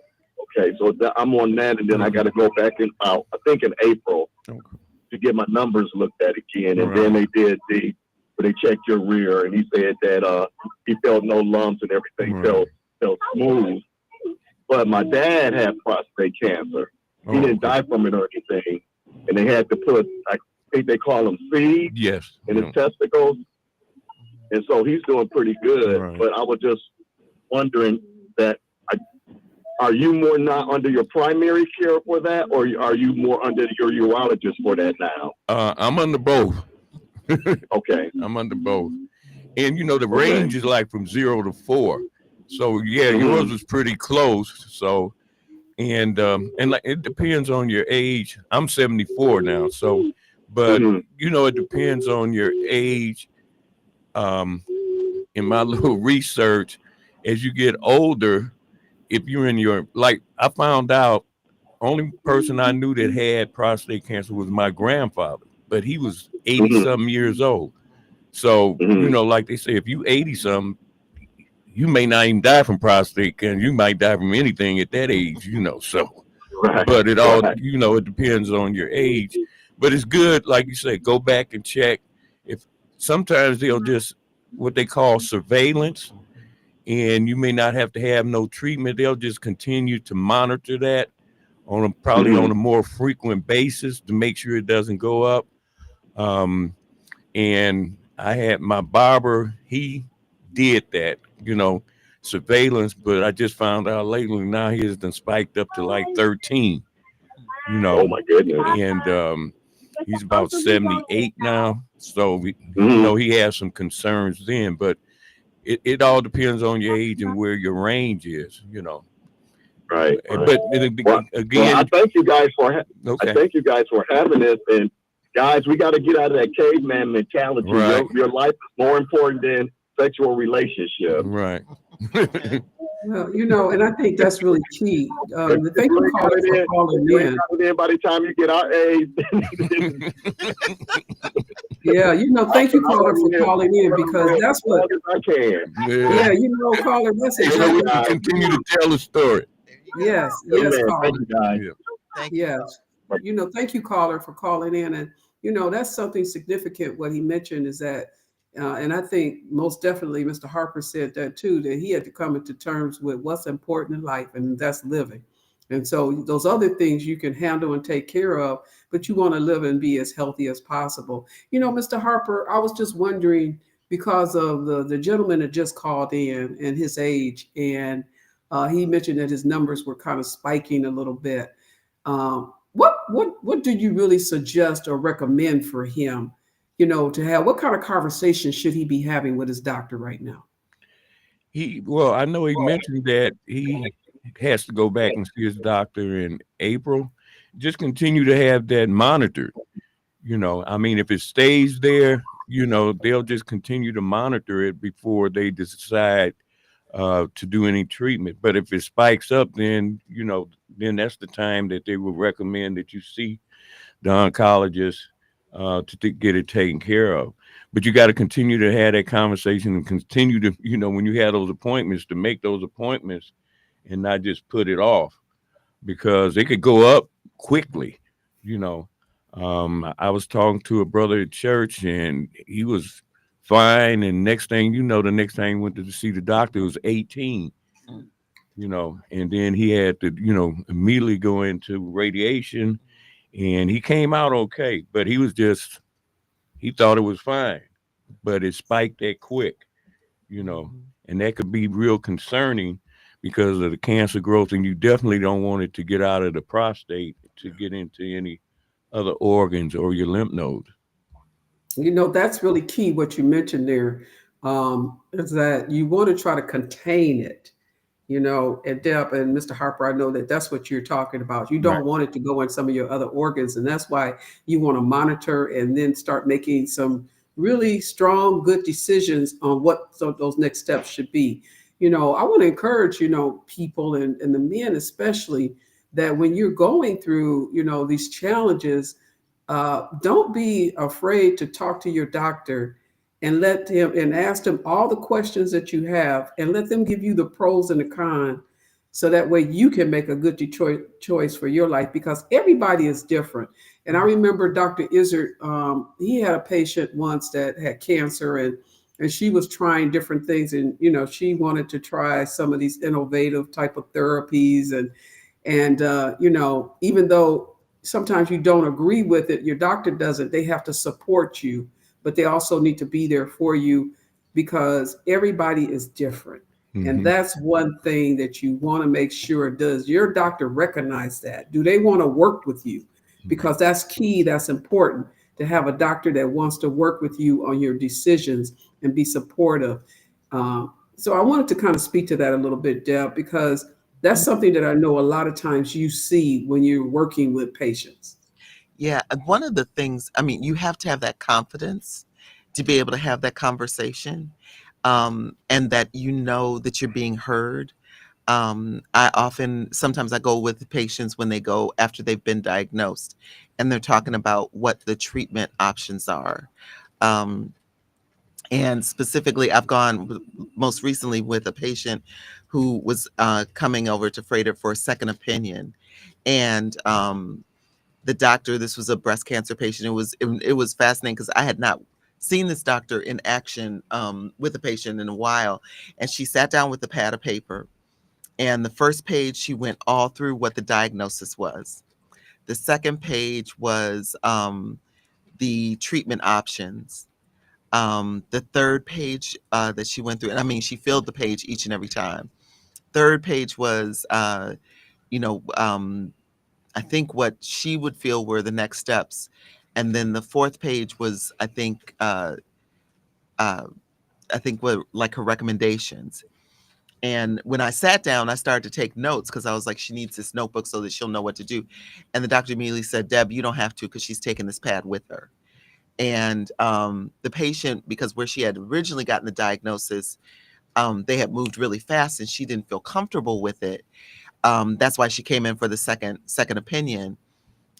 I'm on that, and then I got to go back in. I think in April to get my numbers looked at again, and then they did they checked your rear, and he said that he felt no lumps and everything felt smooth. But my dad had prostate cancer. He didn't die from it or anything, and they had to put, I think they call them seeds in his testicles. And so he's doing pretty good. But I was just wondering that, are you more not under your primary care for that, or are you more under your urologist for that now? I'm under both. Okay. I'm under both. And the range is like from 0 to 4. So yeah, yours was pretty close. So, and like, it depends on your age. I'm 74 now. So But it depends on your age. In my little research, as you get older, if you're in your, like, I found out only person I knew that had prostate cancer was my grandfather, but he was 80 something years old. So, like they say, if you 80 something, you may not even die from prostate cancer. You might die from anything at that age, so, but it all, it depends on your age, but it's good. Like you say, go back and check. If sometimes they'll just, what they call surveillance, and you may not have to have no treatment. They'll just continue to monitor that on probably on a more frequent basis to make sure it doesn't go up. And I had my barber, he did that, surveillance, but I just found out lately now he has been spiked up to like 13, Oh my goodness. and he's about 78 now. So he has some concerns then, but it all depends on your age and where your range is, Right. But again, I thank you guys for okay. I thank you guys for having this. And guys, we got to get out of that caveman mentality. Right. Your life is more important than sexual relationship. Right. Well, and I think that's really key. Thank you, Carter, for calling in. By the time you get our age. Yeah, thank you, Carter, for calling in, because that's what I can. Yeah, Carter, that's we exactly. can continue to tell the story. Yes, Amen. Carter. Thank you, guys. Yes. Thank you, caller, for calling in. And, that's something significant. What he mentioned is that, and I think most definitely Mr. Harper said that too, that he had to come into terms with what's important in life, and that's living. And so those other things you can handle and take care of, but you want to live and be as healthy as possible. Mr. Harper, I was just wondering, because of the gentleman that just called in and his age, and he mentioned that his numbers were kind of spiking a little bit. What do you really suggest or recommend for him, to have? What kind of conversation should he be having with his doctor right now? I know he mentioned that he has to go back and see his doctor in April. Just continue to have that monitored. If it stays there, they'll just continue to monitor it before they decide to do any treatment. But if it spikes up, then that's the time that they will recommend that you see the oncologist to get it taken care of. But you got to continue to have that conversation and continue to, when you have those appointments, to make those appointments and not just put it off, because it could go up quickly. I was talking to a brother at church, and he was fine, and next thing the next time he went to see the doctor was 18, and then he had to immediately go into radiation, and he came out okay, but he thought it was fine, but it spiked that quick, and that could be real concerning because of the cancer growth, and you definitely don't want it to get out of the prostate to get into any other organs or your lymph nodes. That's really key. What you mentioned there is that you want to try to contain it, and Deb and Mr. Harper, I know that that's what you're talking about. You don't want it to go in some of your other organs, and that's why you want to monitor and then start making some really strong, good decisions on what those next steps should be. I want to encourage, people and the men especially, that when you're going through, these challenges, don't be afraid to talk to your doctor and let him and ask them all the questions that you have, and let them give you the pros and the cons, so that way you can make a good choice for your life, because everybody is different. And I remember Dr. Izzard, he had a patient once that had cancer, and she was trying different things, and she wanted to try some of these innovative type of therapies, and even though sometimes you don't agree with it, your doctor doesn't. They have to support you, but they also need to be there for you, because everybody is different. Mm-hmm. And that's one thing that you want to make sure, does your doctor recognize that? Do they want to work with you? Because that's key. That's important, to have a doctor that wants to work with you on your decisions and be supportive. So I wanted to kind of speak to that a little bit, Deb, because that's something that I know a lot of times you see when you're working with patients. Yeah, and one of the things, I mean, you have to have that confidence to be able to have that conversation, and that you know that you're being heard. Sometimes I go with the patients when they go after they've been diagnosed, and they're talking about what the treatment options are. Um, and specifically, I've gone most recently with a patient who was coming over to Freighter for a second opinion, and the doctor, this was a breast cancer patient. It was fascinating because I had not seen this doctor in action with a patient in a while, and she sat down with a pad of paper, and the first page she went all through what the diagnosis was. The second page was the treatment options. The third page that she went through, and I mean, she filled the page each and every time. Third page was, you know, I think what she would feel were the next steps. And then the fourth page was, I think what like her recommendations. And when I sat down, I started to take notes because I was like, she needs this notebook so that she'll know what to do. And the doctor immediately said, Deb, you don't have to because she's taking this pad with her. And the patient, because where she had originally gotten the diagnosis, they had moved really fast and she didn't feel comfortable with it. That's why she came in for the second opinion.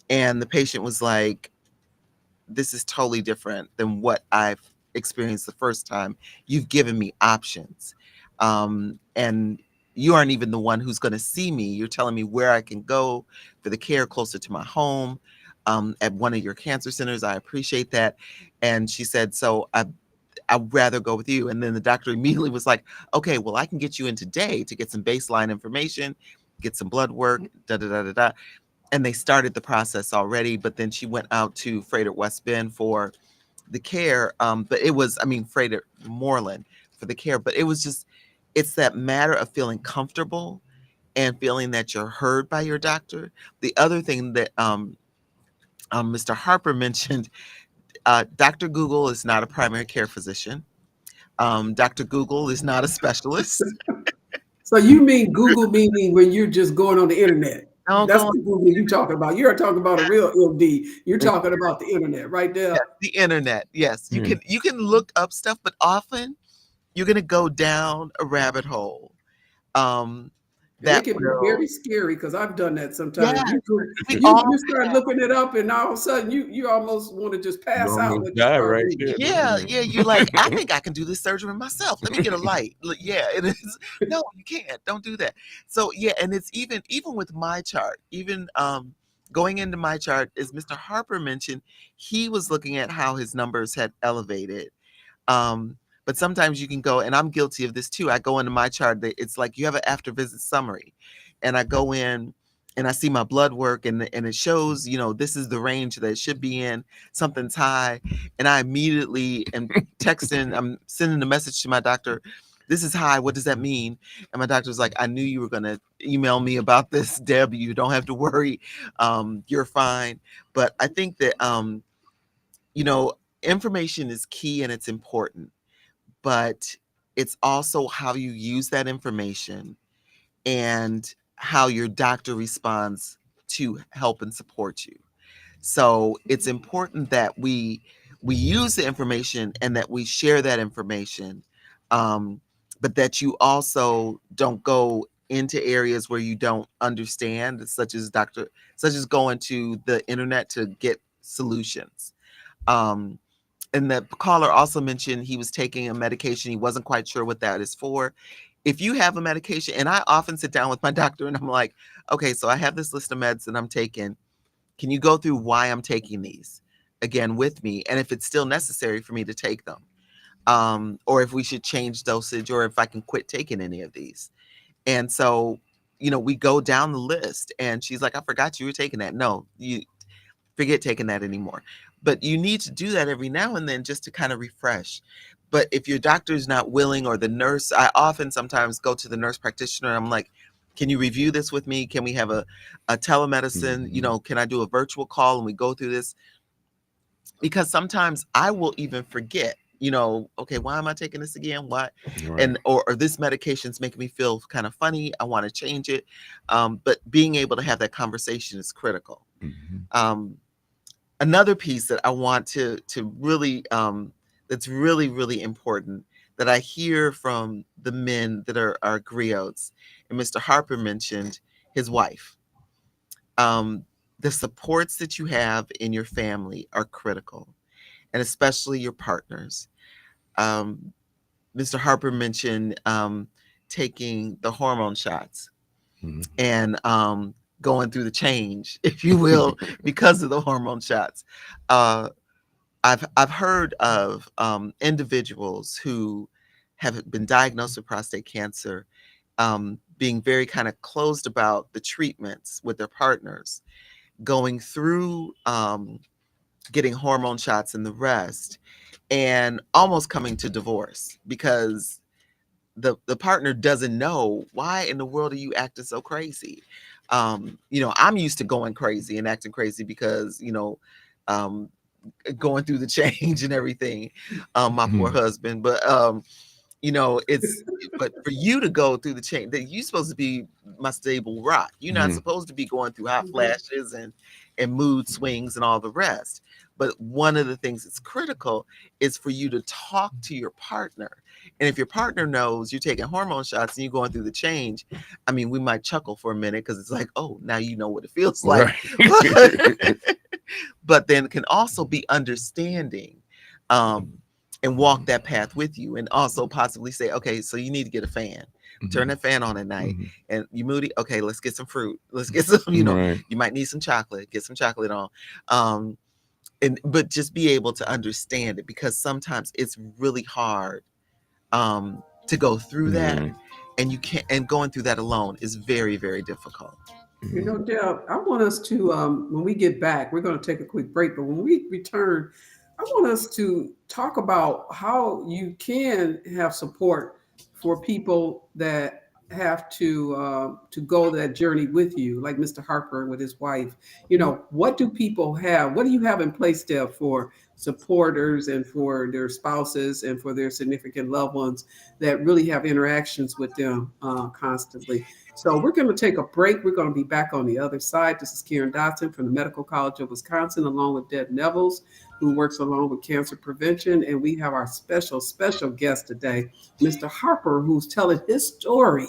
And the patient was like, this is totally different than what I've experienced the first time. You've given me options. And you aren't even the one who's going to see me. You're telling me where I can go for the care closer to my home, at one of your cancer centers. I appreciate that. And she said, so I'd rather go with you. And then the doctor immediately was like, okay, well, I can get you in today to get some baseline information, get some blood work, da da da da da. And they started the process already, but then she went out to Freighter West Bend for the care. But it was, I mean, Freighter Moreland for the care, but it was just, it's that matter of feeling comfortable and feeling that you're heard by your doctor. The other thing that Mr. Harper mentioned, Dr. Google is not a primary care physician. Dr. Google is not a specialist. So you mean Google meaning when you're just going on the internet? That's what Google you're talking about. You're talking about a real MD. You're talking about the internet, right there. Yeah, the internet, yes. You can look up stuff, but often you're gonna go down a rabbit hole. That can be very scary because I've done that sometimes. Yeah, you start looking it up, and all of a sudden you almost want to just pass out. Right there. Yeah, you're like, I think I can do this surgery myself. Let me get a light. Yeah, it is. No, you can't. Don't do that. So yeah, and it's even with my chart, even going into my chart, as Mr. Harper mentioned, he was looking at how his numbers had elevated. But sometimes you can go, and I'm guilty of this too. I go into my chart, it's like you have an after visit summary, and I go in and I see my blood work, and it shows, this is the range that it should be in, something's high. And I immediately am texting, I'm sending a message to my doctor, this is high, what does that mean? And my doctor's like, I knew you were going to email me about this, Deb, you don't have to worry, you're fine. But I think that, information is key and it's important. But it's also how you use that information and how your doctor responds to help and support you. So it's important that we use the information and that we share that information, but that you also don't go into areas where you don't understand, such as going to the internet to get solutions. And the caller also mentioned he was taking a medication. He wasn't quite sure what that is for. If you have a medication, and I often sit down with my doctor and I'm like, okay, so I have this list of meds that I'm taking. Can you go through why I'm taking these again with me? And if it's still necessary for me to take them, or if we should change dosage, or if I can quit taking any of these. And so, we go down the list and she's like, I forgot you were taking that. No, you forget taking that anymore. But you need to do that every now and then just to kind of refresh. But if your doctor is not willing, or the nurse, I often sometimes go to the nurse practitioner. I'm like, can you review this with me? Can we have a telemedicine? Can I do a virtual call and we go through this? Because sometimes I will even forget, okay, why am I taking this again? Why? Right. And or this medication's making me feel kind of funny. I want to change it. But being able to have that conversation is critical. another piece that I want to really that's really really important that I hear from the men that are griots, and Mr. Harper mentioned his wife. Um, the supports that you have in your family are critical, and especially your partners. Um, Mr. Harper mentioned taking the hormone shots and going through the change, if you will, because of the hormone shots. Uh, I've heard of individuals who have been diagnosed with prostate cancer being very kind of closed about the treatments with their partners, going through getting hormone shots and the rest, and almost coming to divorce because the partner doesn't know why in the world are you acting so crazy. I'm used to going crazy and acting crazy because um, going through the change and everything. My poor husband, but it's but for you to go through the change, that you're supposed to be my stable rock. You're not supposed to be going through hot flashes and mood swings and all the rest. But one of the things that's critical is for you to talk to your partner. And if your partner knows you're taking hormone shots and you're going through the change, I mean, we might chuckle for a minute because it's like, oh, now you know what it feels like. Right. But then can also be understanding and walk that path with you, and also possibly say, okay, so you need to get a fan. Turn that fan on at night. And you moody, okay, let's get some fruit. Let's get some, Right. you might need some chocolate, get some chocolate on. But just be able to understand it, because sometimes it's really hard to go through that. And you can't, and going through that alone is very, very difficult. Deb, I want us to, when we get back, we're going to take a quick break, but when we return, I want us to talk about how you can have support for people that have to go that journey with you, like Mr. Harper with his wife. What do people have? What do you have in place, Deb, for supporters and for their spouses and for their significant loved ones that really have interactions with them constantly? So we're going to take a break. We're going to be back on the other side. This is Karen Dotson from the Medical College of Wisconsin, along with Deb Nevels, who works along with cancer prevention. And we have our special guest today, Mr. Harper, who's telling his story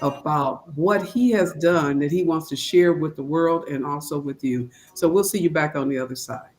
about what he has done that he wants to share with the world and also with you. So we'll see you back on the other side.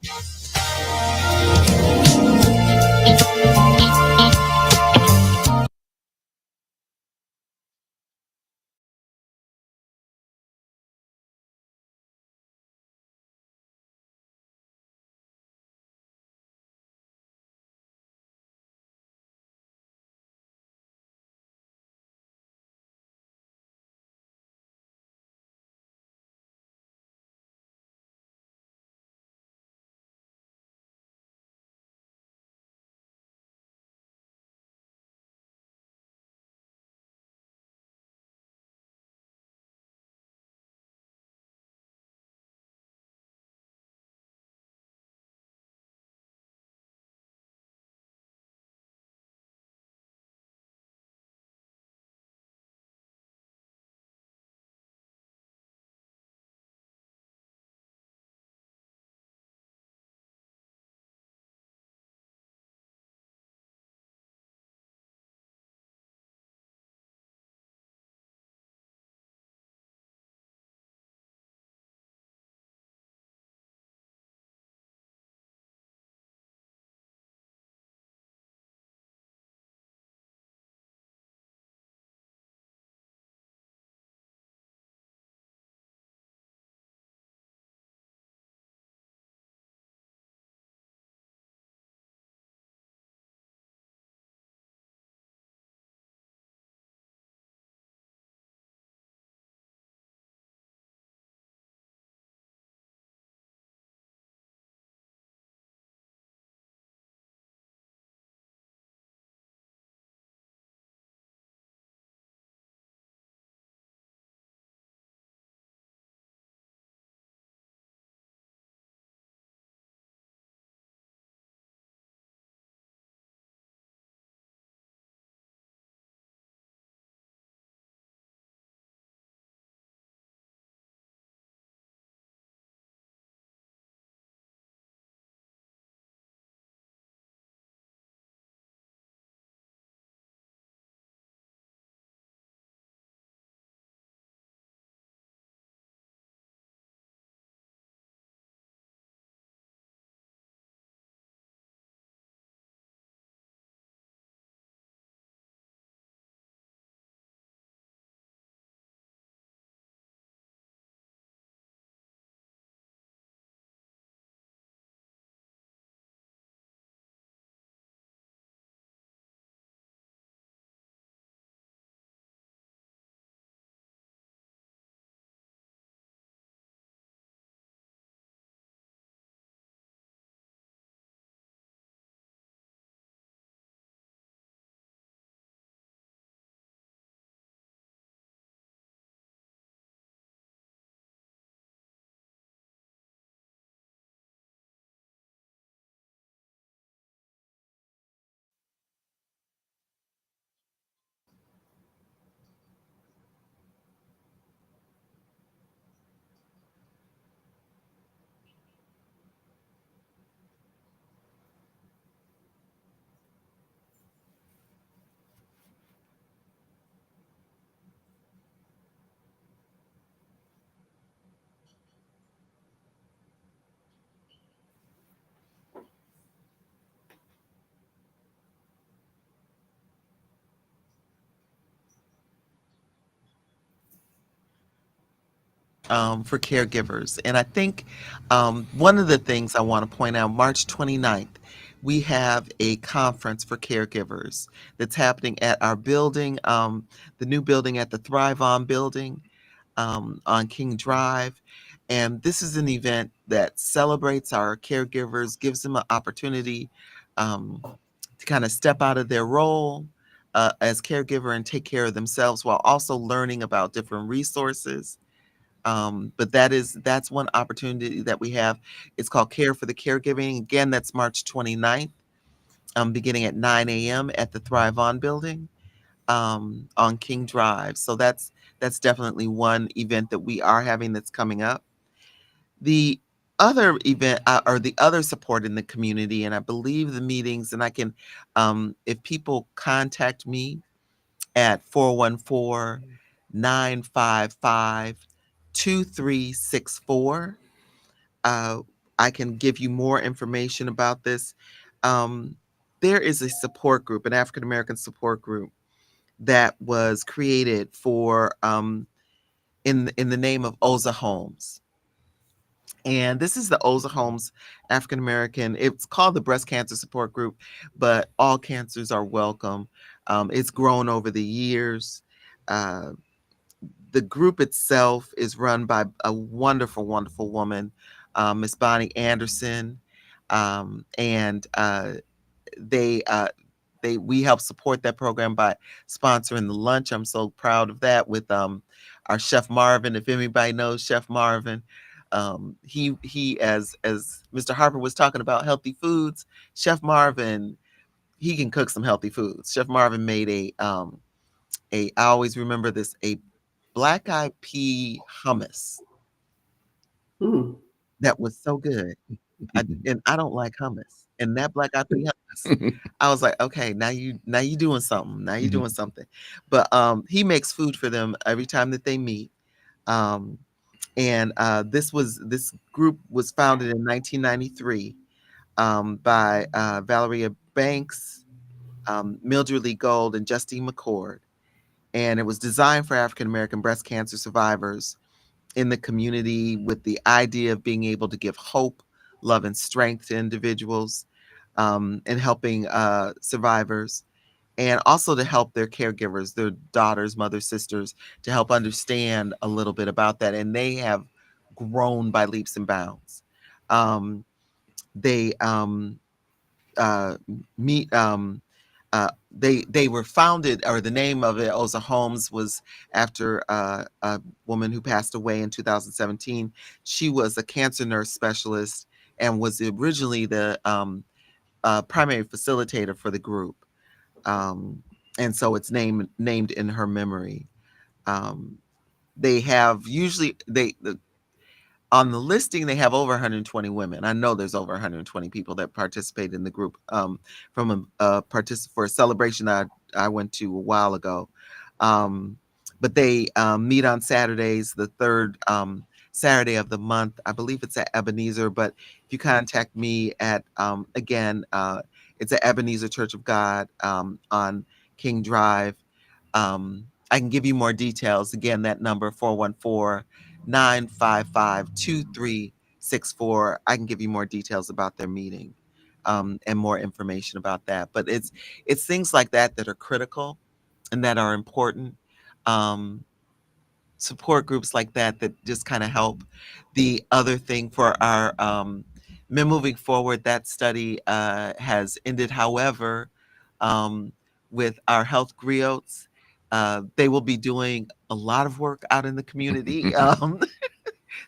for caregivers. And I think one of the things I want to point out, March 29th, we have a conference for caregivers that's happening at our building, the new building at the Thrive On building on King Drive. And this is an event that celebrates our caregivers, gives them an opportunity to kind of step out of their role as caregiver and take care of themselves while also learning about different resources. But that's one opportunity that we have. It's called Care for the Caregiving. Again, that's March 29th, beginning at 9 a.m. at the Thrive On building on King Drive. So that's definitely one event that we are having that's coming up. The other event or the other support in the community, and I believe the meetings, and I can, if people contact me at 414-955-2364, I can give you more information about this. There is a support group, an African American support group that was created for in the name of Oza Homes. And this is the Oza Homes African American. It's called the Breast Cancer Support Group, but all cancers are welcome. It's grown over the years. The group itself is run by a wonderful, wonderful woman, Miss Bonnie Anderson, and we help support that program by sponsoring the lunch. I'm so proud of that with our Chef Marvin. If anybody knows Chef Marvin, he as Mr. Harper was talking about healthy foods, Chef Marvin, he can cook some healthy foods. Chef Marvin made I always remember this, a black eyed pea hummus that was so good. And I don't like hummus. And that black eyed pea hummus, I was like, okay, now you doing something. Now you're doing something. But he makes food for them every time that they meet. And this group was founded in 1993 by Valeria Banks, Mildred Lee Gold, and Justine McCord. And it was designed for African American breast cancer survivors in the community with the idea of being able to give hope, love, and strength to individuals, and helping survivors, and also to help their caregivers, their daughters, mothers, sisters, to help understand a little bit about that. And they have grown by leaps and bounds. They were founded, or the name of it, Oza Homes, was after a woman who passed away in 2017. She was a cancer nurse specialist and was originally the primary facilitator for the group. And so it's named in her memory. They have usually on the listing, they have over 120 women. I know there's over 120 people that participate in the group from for a celebration that I went to a while ago. But they meet on Saturdays, the third Saturday of the month. I believe it's at Ebenezer, but if you contact me at, it's at Ebenezer Church of God on King Drive. I can give you more details. Again, that number, 414-955-2364. I can give you more details about their meeting and more information about that. But it's things like that that are critical and that are important. Support groups like that just kind of help. The other thing for our men moving forward, that study has ended. However, with our health griots, they will be doing a lot of work out in the community.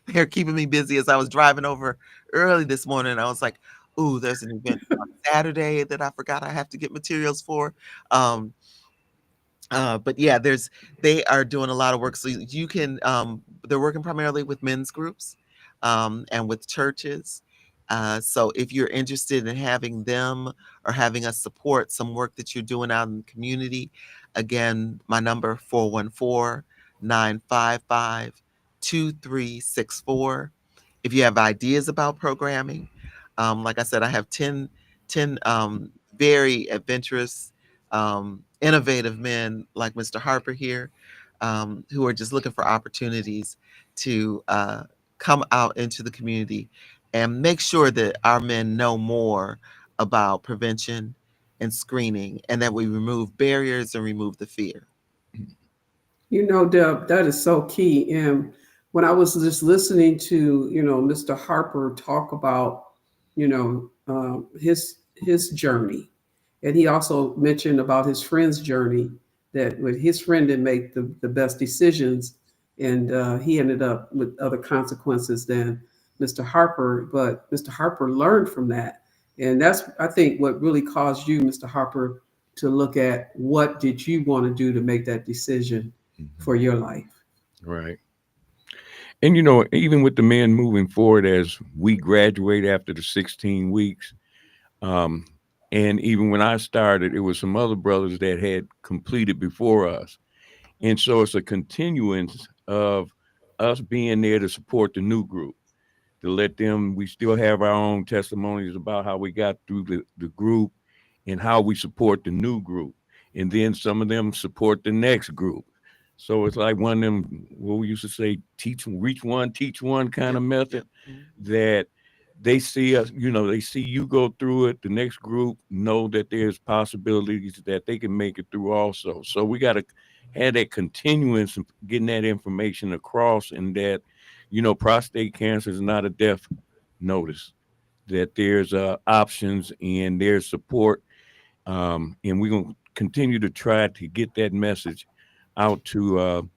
They're keeping me busy. As I was driving over early this morning, I was like, ooh, there's an event on Saturday that I forgot I have to get materials for. But yeah, they are doing a lot of work. So you can, they're working primarily with men's groups and with churches. So if you're interested in having them or having us support some work that you're doing out in the community, again, my number, 414-955-2364. If you have ideas about programming, like I said, I have 10 very adventurous, innovative men like Mr. Harper here, who are just looking for opportunities to come out into the community and make sure that our men know more about prevention and screening, and that we remove barriers and remove the fear. You know, Deb, that is so key. And when I was just listening to, Mr. Harper talk about, his journey, and he also mentioned about his friend's journey, that when his friend didn't make the best decisions, and he ended up with other consequences than Mr. Harper, but Mr. Harper learned from that. And that's, I think, what really caused you, Mr. Harper, to look at what did you want to do to make that decision for your life. Right. And, even with the men moving forward as we graduate after the 16 weeks, and even when I started, it was some other brothers that had completed before us. And so it's a continuance of us being there to support the new group, to let them, we still have our own testimonies about how we got through the group and how we support the new group. And then some of them support the next group. So it's like one of them, what we used to say, reach one, teach one kind of method, that they see us, they see you go through it. The next group know that there's possibilities that they can make it through also. So we got to have that continuance of getting that information across, and that, prostate cancer is not a death notice, that there's options and there's support. And we're going to continue to try to get that message out to,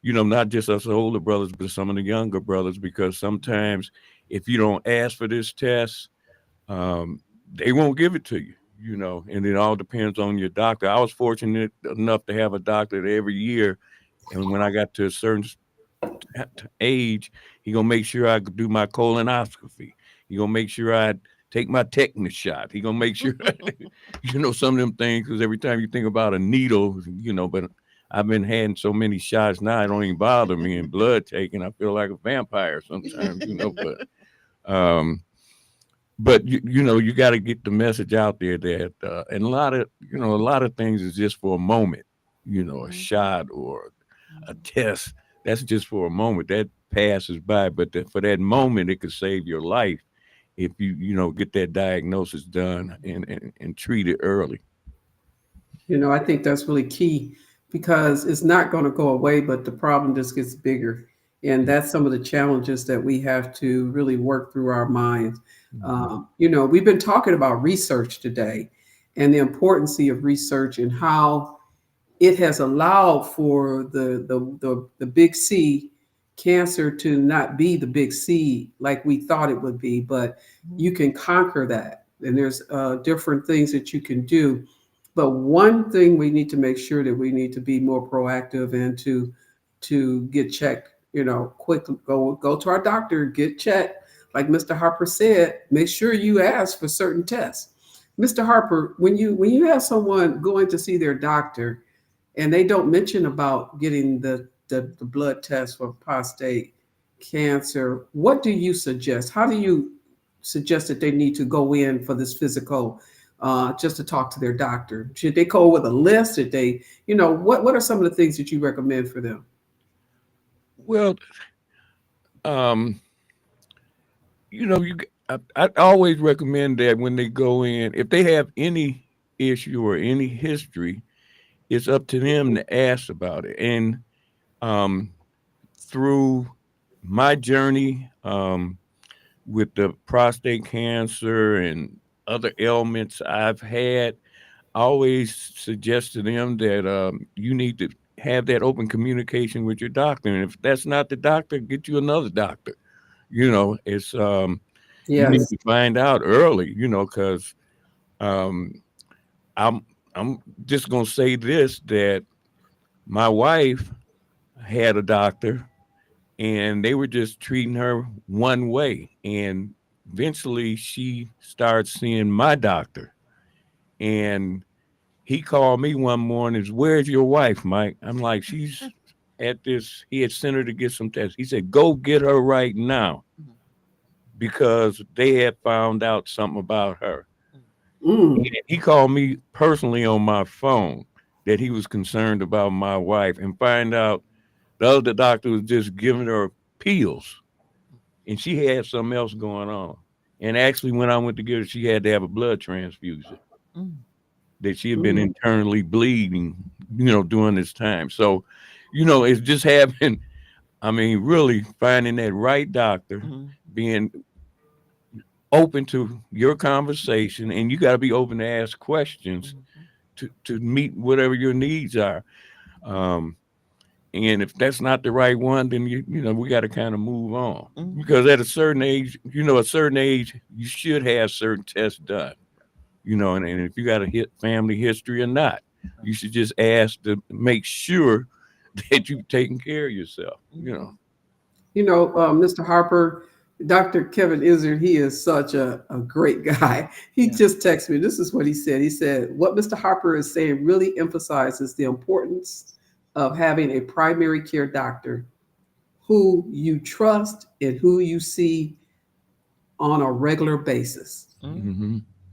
not just us older brothers, but some of the younger brothers, because sometimes if you don't ask for this test, they won't give it to you, and it all depends on your doctor. I was fortunate enough to have a doctor every year. And when I got to a certain age, he gonna make sure I could do my colonoscopy. He gonna make sure I take my tetanus shot. He gonna make sure, some of them things, because every time you think about a needle, but I've been having so many shots now, it don't even bother me. And blood taking, I feel like a vampire sometimes, but you got to get the message out there that, and a lot of things is just for a moment, a shot or a test, that's just for a moment, that passes by. But for that moment, it could save your life if you get that diagnosis done and treat it early. I think that's really key, because it's not going to go away, but the problem just gets bigger. And that's some of the challenges that we have to really work through our minds. We've been talking about research today, and the importance of research, and how it has allowed for the big C cancer to not be the big C like we thought it would be, but you can conquer that. And there's different things that you can do. But one thing we need to make sure that we need to be more proactive, and to get checked, quickly, go to our doctor, get checked. Like Mr. Harper said, make sure you ask for certain tests. Mr. Harper, when you have someone going to see their doctor and they don't mention about getting the blood test for prostate cancer, what do you suggest? How do you suggest that they need to go in for this physical, just to talk to their doctor? Should they go with a list? Should they, what are some of the things that you recommend for them? Well, I always recommend that when they go in, if they have any issue or any history, it's up to them to ask about it. And through my journey with the prostate cancer and other ailments I've had, I always suggest to them that you need to have that open communication with your doctor. And if that's not the doctor, get you another doctor. It's you need to find out early, because I'm just gonna say this, that my wife had a doctor and they were just treating her one way, and eventually she started seeing my doctor, and he called me one morning, "Where's your wife, Mike?" I'm like, "She's at this," he had sent her to get some tests. He said, "Go get her right now," because they had found out something about her. He called me personally on my phone that he was concerned about my wife, and find out the other doctor was just giving her pills, and she had something else going on. And actually, when I went to get her, she had to have a blood transfusion. That she had been internally bleeding, during this time. So, it's just having, really finding that right doctor, being open to your conversation, and you got to be open to ask questions to meet whatever your needs are. And if that's not the right one, then we got to kind of move on, because at a certain age, you should have certain tests done, and if you got a family history or not, you should just ask to make sure that you've taken care of yourself. Mr. Harper, Dr. Kevin Izzard, he is such a great guy. He just texted me. This is what he said. He said, what Mr. Harper is saying really emphasizes the importance of having a primary care doctor who you trust and who you see on a regular basis.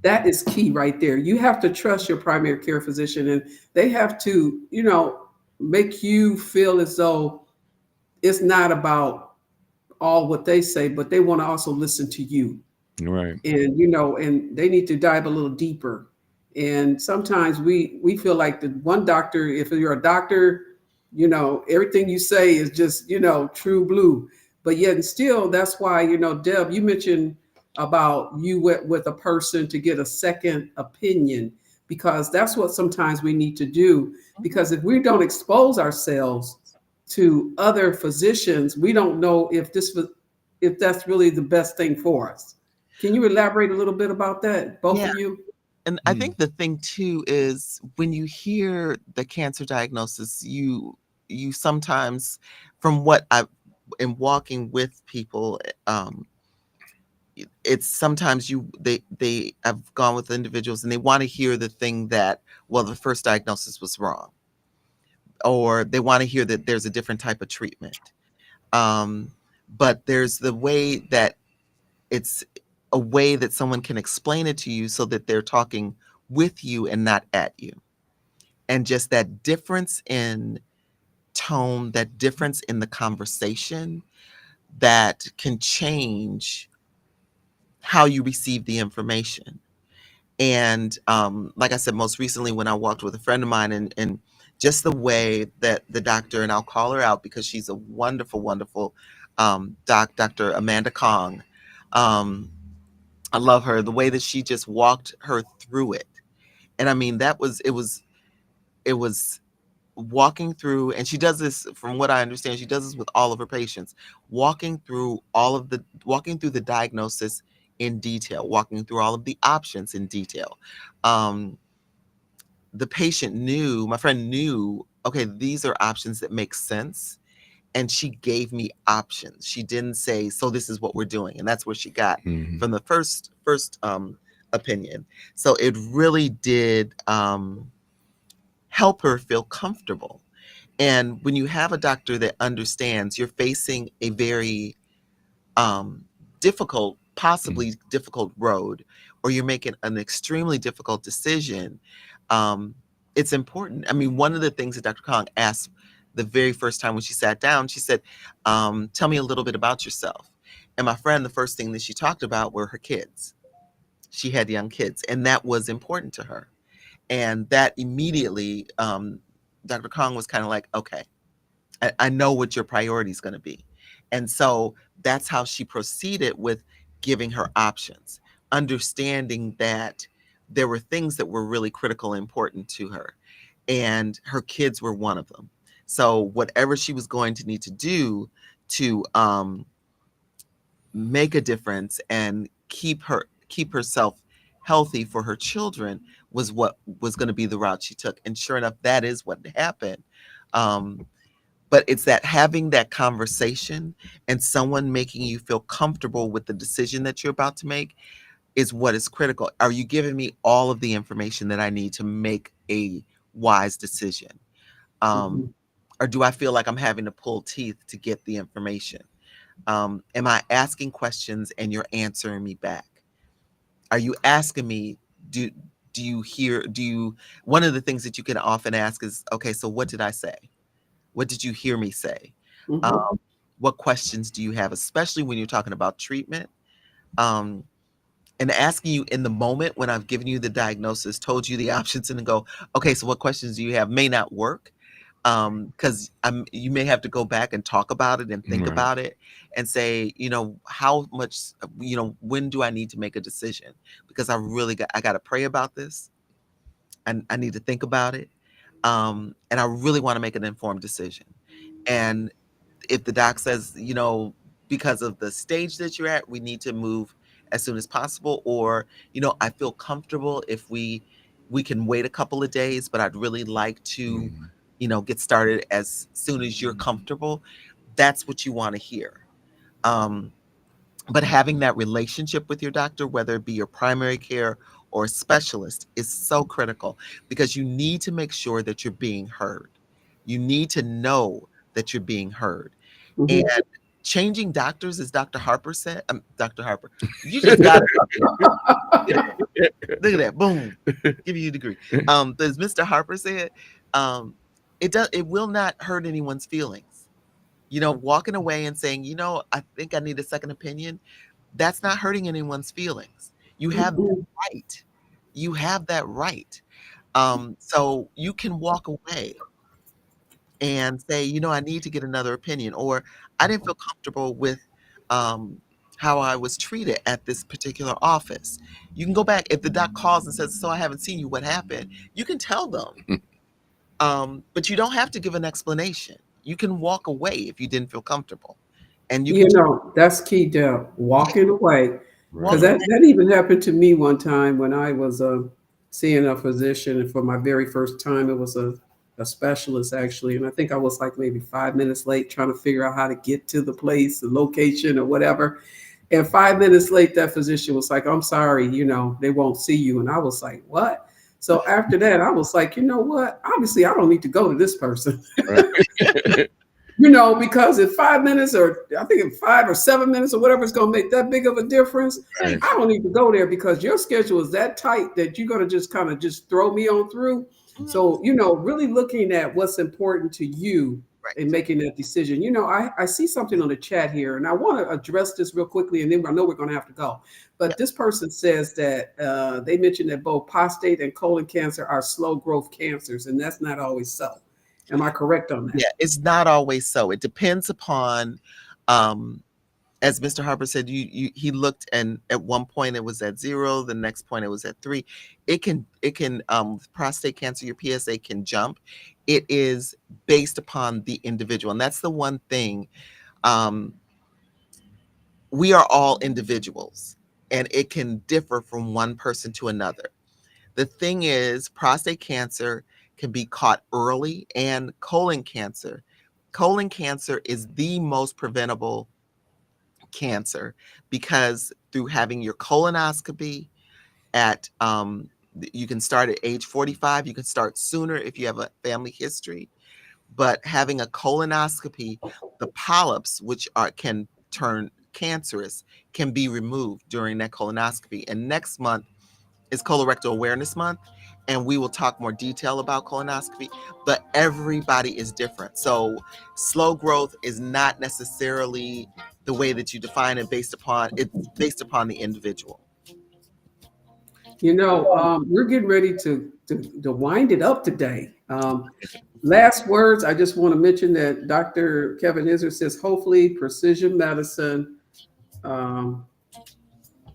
That is key right there. You have to trust your primary care physician, and they have to, make you feel as though it's not about all what they say, but they want to also listen to you. Right. And, and they need to dive a little deeper. And sometimes we feel like the one doctor, if you're a doctor, everything you say is just, true blue. But yet and still, that's why, Deb, you mentioned about you went with a person to get a second opinion, because that's what sometimes we need to do. Because if we don't expose ourselves to other physicians, we don't know if that's really the best thing for us. Can you elaborate a little bit about that, both of you? And I think the thing too is when you hear the cancer diagnosis, you sometimes, from what I've in walking with people, it's sometimes they have gone with individuals and they want to hear the thing that, well, the first diagnosis was wrong, or they want to hear that there's a different type of treatment. But there's the way that it's a way that someone can explain it to you so that they're talking with you and not at you. And just that difference in tone, that difference in the conversation, that can change how you receive the information. And like I said, most recently when I walked with a friend of mine, and just the way that the doctor, and I'll call her out because she's a wonderful, wonderful Dr. Amanda Kong. I love her, the way that she just walked her through it. And I mean, it was walking through, and she does this, from what I understand, she does this with all of her patients, walking through the diagnosis in detail, walking through all of the options in detail. The patient knew, my friend knew, okay, these are options that make sense. And she gave me options. She didn't say, so this is what we're doing. And that's where she got from the first opinion. So it really did help her feel comfortable. And when you have a doctor that understands you're facing a very difficult, possibly difficult road, or you're making an extremely difficult decision, it's important. I mean, one of the things that Dr. Kong asked the very first time when she sat down, she said, tell me a little bit about yourself. And my friend, the first thing that she talked about were her kids. She had young kids, and that was important to her. And that immediately, Dr. Kong was kind of like, okay, I know what your priority is going to be. And so that's how she proceeded with giving her options, understanding that there were things that were really critical and important to her, and her kids were one of them. So whatever she was going to need to do to make a difference and keep herself healthy for her children was what was going to be the route she took. And sure enough, that is what happened. But it's that having that conversation and someone making you feel comfortable with the decision that you're about to make is what is critical. Are you giving me all of the information that I need to make a wise decision? Or do I feel like I'm having to pull teeth to get the information? Am I asking questions and you're answering me back? Are you asking me, do you hear, one of the things that you can often ask is, okay, so what did I say? What did you hear me say? what questions do you have, especially when you're talking about treatment. And asking you in the moment when I've given you the diagnosis, told you the options, and then go, okay, so what questions do you have, may not work. Because you may have to go back and talk about it and think Right. about it and say, how much, when do I need to make a decision? Because I got to pray about this, and I need to think about it. And I really want to make an informed decision. And if the doc says, because of the stage that you're at, we need to move as soon as possible, or, I feel comfortable if we can wait a couple of days, but I'd really like to, get started as soon as you're comfortable. That's what you want to hear. But having that relationship with your doctor, whether it be your primary care or a specialist, is so critical, because you need to make sure that you're being heard. You need to know that you're being heard. Mhm. And changing doctors, as Dr. Harper said, Dr. Harper, you just got it. Look at that, boom, give you a degree. As Mr. Harper said, it will not hurt anyone's feelings. Walking away and saying, I think I need a second opinion, that's not hurting anyone's feelings. You have that right. You have that right. So you can walk away and say, I need to get another opinion, or I didn't feel comfortable with how I was treated at this particular office. You can go back. If the doc calls and says, so I haven't seen you, what happened? You can tell them. But you don't have to give an explanation. You can walk away if you didn't feel comfortable. And That's key, Deb, walking away. Because Walk that even happened to me one time when I was seeing a physician. And for my very first time, it was a specialist, actually. And I think I was like maybe 5 minutes late trying to figure out how to get to the place, the location or whatever. And 5 minutes late, that physician was like, I'm sorry, they won't see you. And I was like, what? So after that, I was like, you know what? Obviously, I don't need to go to this person. Because in 5 minutes, or I think in 5 or 7 minutes or whatever, it's going to make that big of a difference. Right. I don't need to go there because your schedule is that tight that you're going to just kind of just throw me on through. So, really looking at what's important to you and making that decision. I see something on the chat here, and I want to address this real quickly, and then I know we're going to have to go. But this person says that they mentioned that both prostate and colon cancer are slow growth cancers, and that's not always so. Am I correct on that? Yeah, it's not always so. It depends upon, as Mr. Harper said, he looked, and at one point it was at 0, the next point it was at 3. It can prostate cancer, your PSA can jump. It is based upon the individual, and that's the one thing. We are all individuals, and it can differ from one person to another. The thing is, prostate cancer can be caught early, and colon cancer. Colon cancer is the most preventable cancer, because through having your colonoscopy at you can start at age 45. You can start sooner if you have a family history, but having a colonoscopy, the polyps, which can turn cancerous, can be removed during that colonoscopy. And next month is Colorectal Awareness Month, and we will talk more detail about colonoscopy, but everybody is different. So slow growth is not necessarily the way that you define it. It's based upon the individual. We're getting ready to wind it up today. Last words, I just want to mention that Dr. Kevin Izzard says, hopefully precision medicine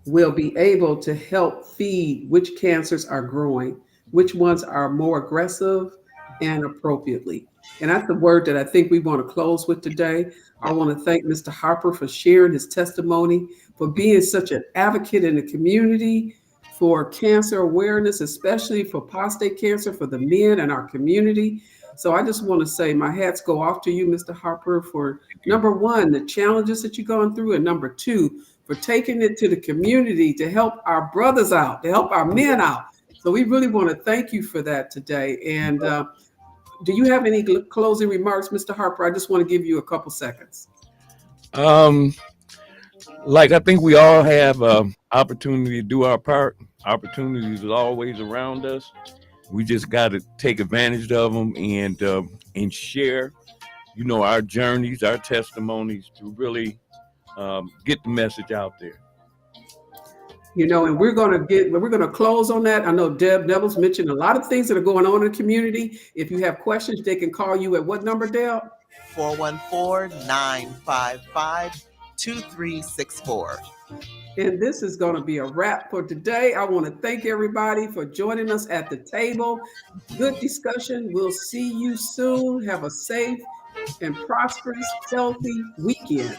will be able to help feed which cancers are growing, which ones are more aggressive and appropriately. And that's the word that I think we want to close with today. I want to thank Mr. Harper for sharing his testimony, for being such an advocate in the community for cancer awareness, especially for prostate cancer, for the men in our community. So I just want to say my hats go off to you, Mr. Harper, for number one, the challenges that you've gone through, and number two, for taking it to the community to help our brothers out, to help our men out. So we really want to thank you for that today. And do you have any closing remarks, Mr. Harper? I just want to give you a couple seconds. Like, I think we all have opportunity to do our part. Opportunities are always around us. We just got to take advantage of them and share our journeys, our testimonies to really get the message out there. And we're going to close on that. I know Deb Nevels mentioned a lot of things that are going on in the community. If you have questions, they can call you at what number, Deb? 414-955-2364. And this is going to be a wrap for today. I want to thank everybody for joining us at the table. Good discussion. We'll see you soon. Have a safe and prosperous, healthy weekend.